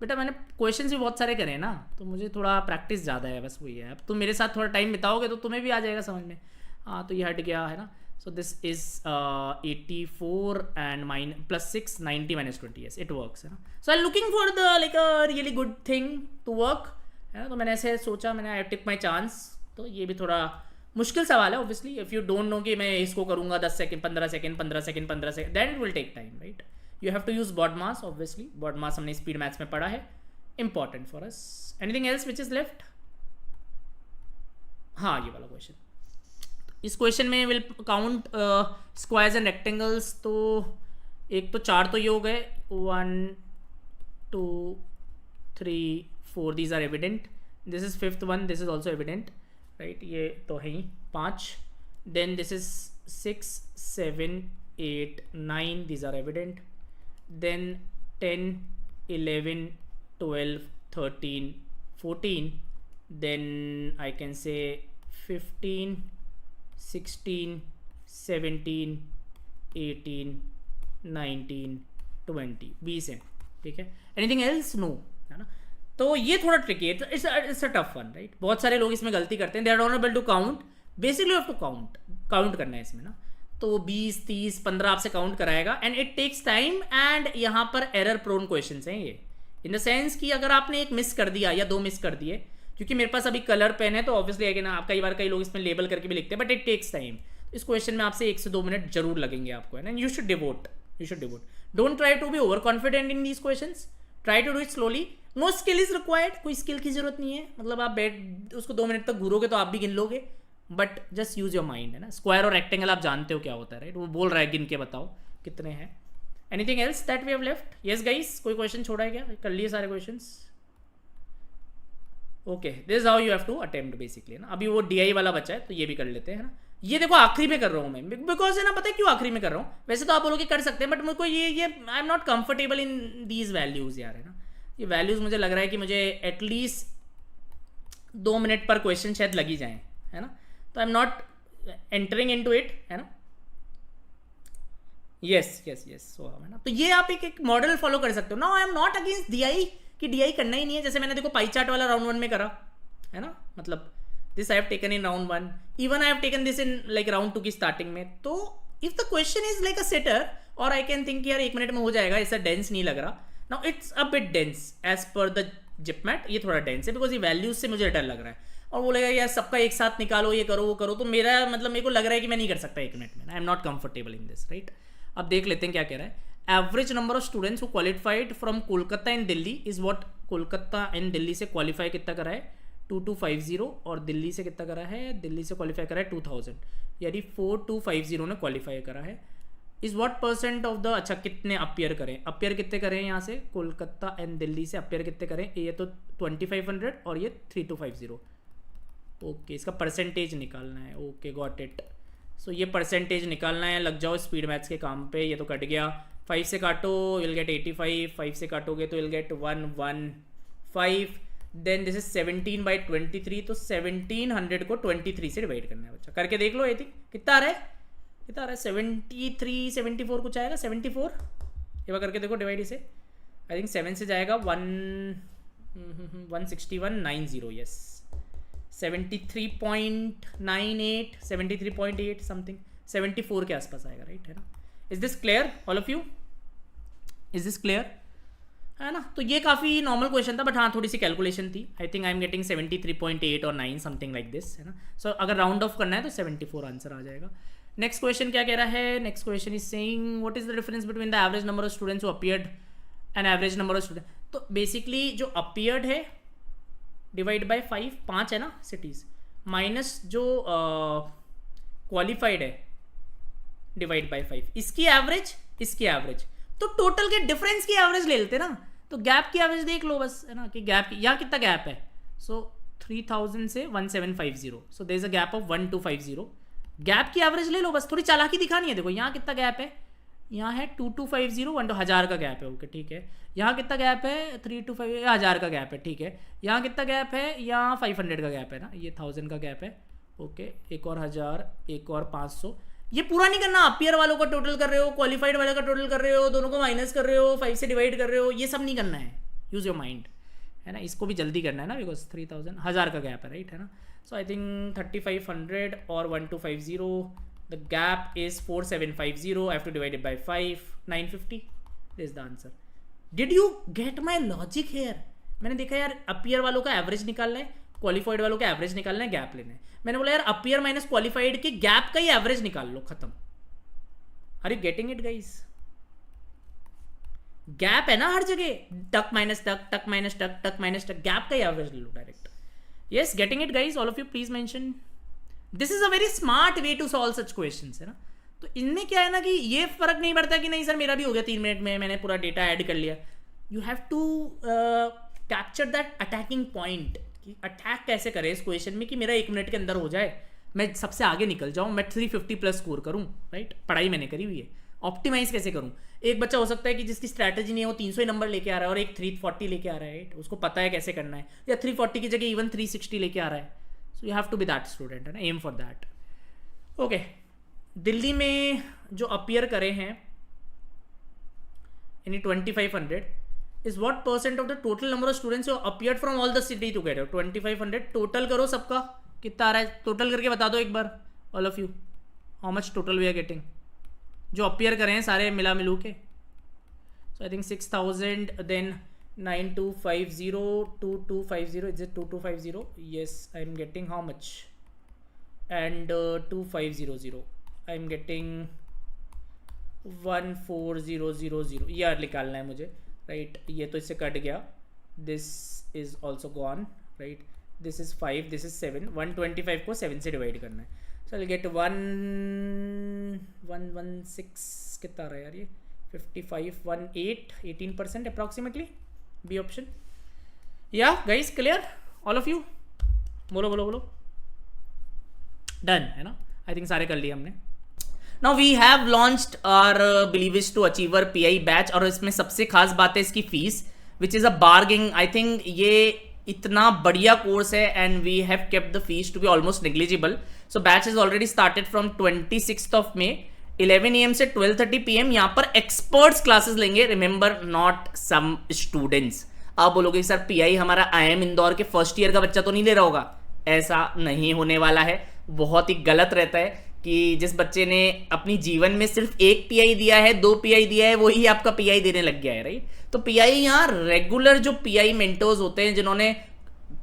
बेटा मैंने क्वेश्चंस भी बहुत सारे करे हैं ना, तो मुझे थोड़ा प्रैक्टिस ज़्यादा है, बस वही है। अब तुम मेरे साथ थोड़ा टाइम बिताओगे तो तुम्हें भी आ जाएगा समझ में। हाँ तो ये हट गया, है ना। So this is 84 and plus 6 90 minus 20. Yes, it works है ना. So I'm looking for the like a really good thing to work है ना. तो मैंने ऐसे सोचा, मैंने I took my chance. तो ये भी थोड़ा मुश्किल सवाल है obviously. If you don't know कि मैं इसको करूँगा 10 second 15 second 15 second 15 second, then it will take time, right. You have to use BODMAS obviously. BODMAS हमने स्पीड मैथ्स में पढ़ा है, important for us. Anything else which is left? हाँ, ये वाला क्वेश्चन. इस क्वेश्चन में will count squares and rectangles. तो एक तो 4 तो ये हो गए, 1 2 3 4, these are evident. This is 5th one, this is also evident, right. ये तो है ही 5. Then this is 6 7 8 9, these are evident. Then 10 11 12 13 14. Then I can say 15 16 17 18 19 20, 20 है, ठीक है. Anything else? नो, है ना. तो ये थोड़ा ट्रिकी है. It's a tough one, right. बहुत सारे लोग इसमें गलती करते हैं. They are not able to count. Basically you have to count करना है इसमें ना. तो 20 30 15 आपसे काउंट कराएगा and it takes time. And यहाँ पर एरर प्रोन क्वेश्चन हैं ये, इन द सेंस कि अगर आपने एक मिस कर दिया या 2 मिस कर दिए, क्योंकि मेरे पास अभी कलर पेन है तो ऑब्वियसली है कि ना, आप कई बार कई लोग इसमें लेबल करके भी लिखते हैं, बट इट टेक्स टाइम. इस क्वेश्चन में आपसे 1 से 2 मिनट जरूर लगेंगे आपको, है ना. You should devote. Don't try to be over confident in these questions. Try to do it slowly. No skill is required. कोई स्किल की जरूरत नहीं है. मतलब आप बैठ उसको 2 मिनट तक घूरोगे तो आप भी गिन लोगे, but just use your mind, है ना. स्क्वायर और रेक्टेंगल आप जानते हो क्या होता है, राइट. वो बोल रहा है गिन के बताओ कितने हैं. Anything else that we have left? Yes guys, कोई क्वेश्चन छोड़ा है क्या? कर लिए सारे questions? Okay, this is how you have to attempt basically, है ना. अभी वो DI वाला बचा है तो ये भी कर लेते हैं, है ना. ये देखो आखिरी में कर रहा हूँ मैं, बिकॉज है ना, पता है क्यों आखिरी में कर रहा हूँ? वैसे तो आप बोलोगे कर सकते हैं, बट मेरे को ये आई am not comfortable in these values यार, है ना. ये वैल्यूज मुझे लग रहा है कि मुझे एटलीस्ट 2 मिनट पर क्वेश्चन शायद लगी जाए, है ना. तो I am not entering in to it, है ना. यस, सो है ना. तो ये आप एक मॉडल फॉलो कर सकते हो ना. आई एम नॉट अगेंस्ट DI कि DI करना ही नहीं है. जैसे मैंने देखो पाई चार्ट वाला राउंड 1 में करा, है ना. मतलब this I have taken in round 1, even I have taken this in like round 2 की स्टार्टिंग में. तो if the question is like a shutter और आई कैन थिंक यार 1 मिनट में हो जाएगा, ऐसा डेंस नहीं लग रहा. Now it's a bit dense as per the JIPMAT. ये थोड़ा डेंस है बिकॉज ये वैल्यूज से मुझे डर लग रहा है. और बोलेगा यार सबका एक साथ निकालो, ये करो वो करो, तो मेरा मतलब मेरे को लग रहा है कि मैं नहीं कर सकता 1 मिनट में. आई am not comfortable in this, right. अब देख लेते हैं क्या कह रहा है. Average number of students who qualified from Kolkata and Delhi is what. Kolkata and Delhi से क्वालिफाई कितना करा है? 2250. और दिल्ली से कितना करा है? दिल्ली से क्वालिफाई करा है 2000, यानी 4250 ने क्वालिफाई करा है. Is what percent of the. अच्छा, कितने अपियर करें? अपियर कितने करें यहाँ से? कोलकाता एंड दिल्ली से अपियर कितने करें? ये तो 2500 और ये 3250. ओके, इसका परसेंटेज निकालना है. Okay, got it. सो ये परसेंटेज निकालना है. लग जाओ स्पीड मैथ्स के काम पे. ये तो कट गया. 5 से काटो विल गेट 85. 5 से काटोगे तो will get 115. Then this is 17/23. तो 1700 को 23 से डिवाइड करना है. बच्चा करके देख लो. आई थिंक कितना आ रहा है? 73 74 कुछ आएगा. 74 ये बार करके देखो डिवाइड इसे. आई थिंक 7 से जाएगा 16190. यस, 73.98 73.8 समथिंग 74 के आसपास आएगा, राइट, है ना. Is this clear all of you? Is this clear, है ना. तो ये काफ़ी नॉर्मल क्वेश्चन था, बट हाँ थोड़ी सी कैलकुलेशन थी. I think I am getting 73.8 और 9 समथिंग लाइक दिस, है ना. सो अगर राउंड ऑफ करना है तो 74 आंसर आ जाएगा. नेक्स्ट क्वेश्चन क्या कह रहा है? Next question is saying what is the difference between the average number of students who appeared and average number of student. तो बेसिकली जो अपीयर्ड है डिवाइड बाय 5 है ना सिटीज़, माइनस जो क्वालिफाइड है डिवाइड बाय 5. इसकी एवरेज, इसकी average, तो टोटल के डिफरेंस की एवरेज ले लेते ना. तो गैप की एवरेज देख लो बस, है ना, कि गैप यहाँ कितना गैप है. सो 3000 से 1750. So there is a gap of 1250. Gap की एवरेज ले लो बस. थोड़ी चालाकी दिखानी है. देखो यहाँ कितना गैप है. यहाँ है 2250 1000 का गैप है. ओके, ठीक है. यहाँ कितना गैप है? 325 1000 का गैप है, ठीक है. यहाँ कितना गैप है? यहाँ 500 का गैप है ना. ये 1000 का गैप है. ओके, एक और 1000, एक और 500. ये पूरा नहीं करना. अपीयर वालों का टोटल कर रहे हो, क्वालिफाइड वाले का टोटल कर रहे हो, दोनों को माइनस कर रहे हो, 5 से डिवाइड कर रहे हो, ये सब नहीं करना है. यूज योर माइंड, है ना. इसको भी जल्दी करना है ना, बिकॉज 3000 1000 का गैप है, राइट, है ना. सो आई थिंक 3500 और 1250 the gap is 4750. I have to divide it by 5. 950. This is the answer. Did you get my logic here? मैंने देखा यार अपियर वालों का एवरेज निकालना है, क्वालिफाइड वालों का एवरेज निकालना है, गैप लेना है. मैंने बोला यार अपियर माइनस क्वालिफाइड के गैप का ही एवरेज निकाल लो, खत्म. Are you getting it guys? Gap है ना हर जगह, टक माइनस टक, टक माइनस टक, टक माइनस टक, गैप का ही एवरेज ले लो direct. Yes, getting it guys? All of you please mention. This is a very smart way to solve such questions, है ना. तो इनमें क्या है ना कि ये फर्क नहीं पड़ता कि नहीं सर मेरा भी हो गया 3 मिनट में, मैंने पूरा डेटा ऐड कर लिया. You have to capture that attacking point कि अटैक कैसे करें इस क्वेश्चन में कि मेरा 1 मिनट के अंदर हो जाए, मैं सबसे आगे निकल जाऊं, मैं 350 प्लस स्कोर करूं. राइट, पढ़ाई मैंने करी हुई है. ऑप्टिमाइज कैसे करूं? एक बच्चा हो सकता है कि जिसकी स्ट्रैटेजी नहीं है वो 300 ही नंबर लेके आ रहा है और एक 340 लेके आ रहा है. राइट, उसको पता है कैसे करना है, या 340 की जगह इवन 360 लेके आ रहा है. So you have to be that student, है ना, aim for that. Okay, Delhi में जो अपियर करे हैं यानी 2500 is what percent of the total number of students who appeared from all the city together. 2500 total करो सबका, कितना आ रहा है टोटल करके बता दो एक बार all of you. How much total we are getting जो अपीयर करें हैं सारे मिला मिलू के. So I think 6000, then 9250, 2250. Is it 2250? Yes, I am getting how much, and 2500 I am getting 14000. यार निकालना है मुझे. राइट, ये तो इससे कट गया. This is also gone. Right, this is 5, this is 7. 125 को 7 से डिवाइड करना है. So I get 116. कितना रहा यार ये? 55, 18, 18% अप्रॉक्सीमेटली. B option. या guys clear all of you? बोलो बोलो बोलो. डन है ना? आई थिंक सारे कर लिए हमने. Now we have launched our believers to achiever PI batch, और इसमें सबसे खास बात है इसकी fees, which is a bargain. I think ये इतना बढ़िया कोर्स है and we have kept the fees to be almost negligible. So batch is already started from 26th of May 11 AM से 12:30 PM. यहाँ पर एक्सपर्ट्स क्लासेस लेंगे, remember not some students. आप बोलोगे सर पीआई हमारा IIM इंदौर के first year का बच्चा तो नहीं दे रहा होगा. ऐसा नहीं होने वाला है. बहुत ही गलत रहता है कि जिस बच्चे ने अपनी जीवन में सिर्फ 1 पीआई दिया है, 2 पीआई दिया है, वही आपका पीआई देने लग गया है. राइट, तो पीआई यहाँ रेगुलर जो पीआई मेंटर्स होते हैं जिन्होंने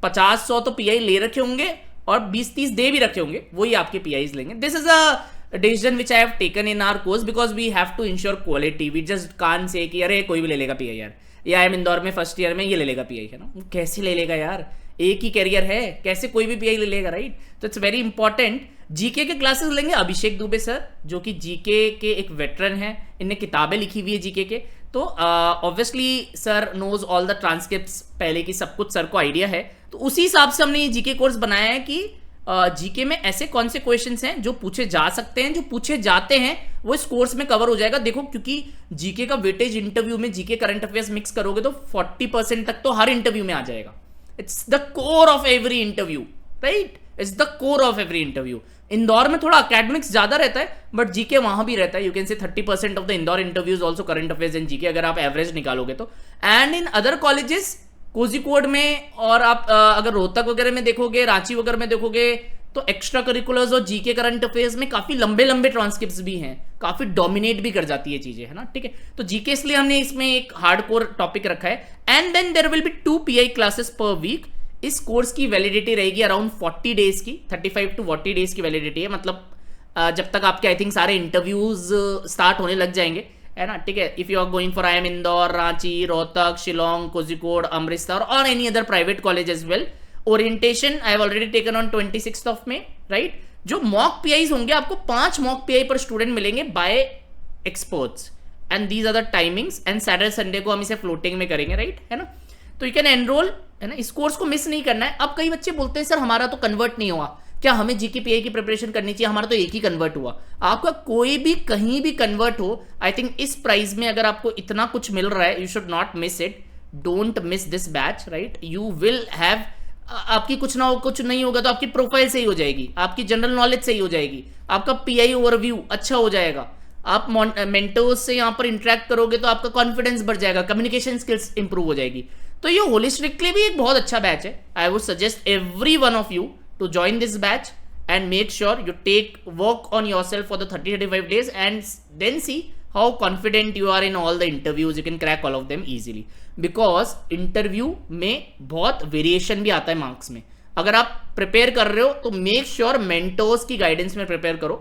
50-100 तो पीआई ले रखे होंगे और 20-30 दे भी रखे होंगे, वही आपके पीआईज लेंगे. This is a decision which I have taken in our course because we have to ensure quality. We just can say कि अरे कोई भी ले लेगा पीआई यार, या IIM इंदौर में फर्स्ट ईयर में ये ले लेगा पीआई, है ना. कैसे ले लेगा यार, एक ही कैरियर है, कैसे कोई भी पीआई ले लेगा. राइट, तो इट्स वेरी इंपॉर्टेंट. जीके के क्लासेस लेंगे अभिषेक दुबे सर, जो कि जीके के एक वेटरन है. इनने किताबें लिखी हुई है जीके के, तो obviously sir knows all the transcripts, पहले की सब कुछ सर को आइडिया है. तो उसी हिसाब से हमने ये जीके कोर्स बनाया है कि जीके में ऐसे कौन से क्वेश्चंस हैं जो पूछे जा सकते हैं, जो पूछे जाते हैं, वो इस कोर्स में कवर हो जाएगा. देखो, क्योंकि जीके का वेटेज इंटरव्यू में जीके करंट अफेयर्स मिक्स करोगे तो 40% तक तो हर इंटरव्यू में आ जाएगा. It's the core of every interview. Right, it's the core of every interview. Indore में थोड़ा अकेडमिक्स ज्यादा रहता है, बट जीके वहां भी रहता है. You can say 30% of the Indore interviews also current affairs and GK, अगर आप एवरेज निकालोगे तो. And in other colleges, Kozhikode में, और आप अगर रोहतक वगैरह में देखोगे, रांची वगैरह में देखोगे, तो एक्स्ट्रा करिकुलर्स और जीके करंट अफेयर्स में काफी लंबे लंबे ट्रांसक्रिप्ट्स भी हैं, काफी डोमिनेट भी कर जाती है चीजें, है ना. ठीक है, तो जीके इसलिए हमने इसमें एक हार्डकोर टॉपिक रखा है. And then there will be 2 PI classes per week. इस कोर्स की वैलिडिटी रहेगी अराउंड 40 डेज की, 35 to 40 डेज की वैलिडिटी है. मतलब जब तक आपके आई थिंक सारे इंटरव्यूज स्टार्ट होने लग जाएंगे, है ना. ठीक है, if you are going for IIM Indore, Ranchi, Rohtak, Shillong, Kozhikode, Amritsar और any other private college as well. Orientation I have already taken on 26th of May. Right, जो मॉक पीआईज होंगे, आपको 5 मॉक पीआई पर स्टूडेंट मिलेंगे by experts, and these are the timings. And Saturday Sunday को हम इसे floating में करेंगे. राइट, है ना. तो यू कैन एनरोल, है ना. इस कोर्स को मिस नहीं करना है. अब कई बच्चे बोलते हैं सर हमारा तो कन्वर्ट नहीं हुआ, क्या हमें जीके पीआई की प्रिपरेशन करनी चाहिए? हमारा तो एक ही कन्वर्ट हुआ. आपका कोई भी कहीं भी कन्वर्ट हो, आई थिंक इस प्राइस में अगर आपको इतना कुछ मिल रहा है, you should not miss it. Don't miss this batch. Right, you will have, आपकी कुछ ना हो, कुछ नहीं होगा तो आपकी प्रोफाइल सही हो जाएगी, आपकी जनरल नॉलेज सही हो जाएगी, आपका पीआई ओवरव्यू अच्छा हो जाएगा, आप मेंटर्स से यहाँ पर इंटरेक्ट करोगे तो आपका कॉन्फिडेंस बढ़ जाएगा, कम्युनिकेशन स्किल्स इंप्रूव हो जाएगी. तो ये होलिस्टिकली भी एक बहुत अच्छा बैच है. I would suggest every one of you to join this batch. and make sure you take work on yourself for the 30-35 days and then see how confident you are in all the interviews. You can crack all of them easily, because interview में बहुत variation भी आता है marks में. अगर आप prepare कर रहे हो तो मेक श्योर मेंटोर्स की गाइडेंस में प्रिपेयर करो,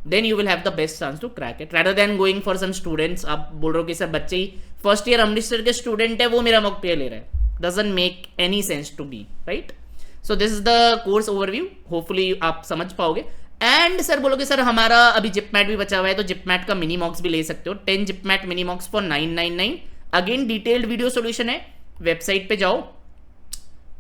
then you will have the best chance to crack it, rather than going for some students. आप बोल रहे हो कि सर बच्चे ही फर्स्ट ईयर अमृतसर के स्टूडेंट है, वो मेरा मॉक पेयर ले रहा है. Doesn't make any sense to be, right? So this is the course overview. Hopefully आप समझ पाओगे. एंड सर बोलोगे सर हमारा अभी जिपमैट भी बचा हुआ है, तो जिपमैट का मिनी मॉक्स भी ले सकते हो. 10 JIPMAT mini mocks for 999. Again detailed video solution है. वेबसाइट पे जाओ,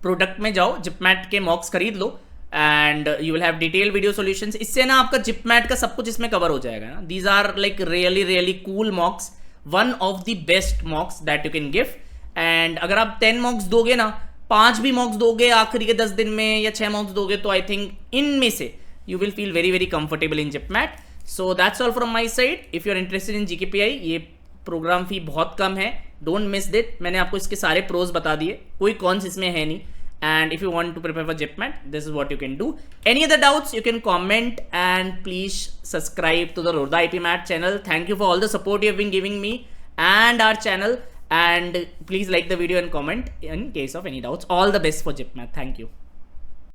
प्रोडक्ट में जाओ, जिपमैट के मॉक्स खरीद लो and you will have detailed video solutions. इससे ना आपका जिपमैट का सब कुछ इसमें कवर हो जाएगा ना. These are like really really cool mocks, one of the best mocks that you can give. And अगर आप 10 मॉक्स दोगे ना, 5 भी मॉक्स दोगे आखिरी के 10 दिन में या 6 मॉक्स दोगे, तो आई थिंक इनमें से you will feel very very comfortable in JIPMAT. So that's all from my side. If you are interested in GKPI, ये प्रोग्राम फी बहुत कम है, डोंट मिस दिट. मैंने आपको इसके सारे प्रोज बता दिए, कोई कॉन्स इसमें है नहीं. And if you want to prepare for JIPMAT, this is what you can do. Any other doubts, you can comment and please subscribe to the Rodha IP Math channel. Thank you for all the support you have been giving me and our channel. And please like the video and comment in case of any doubts. All the best for JIPMAT. Thank you.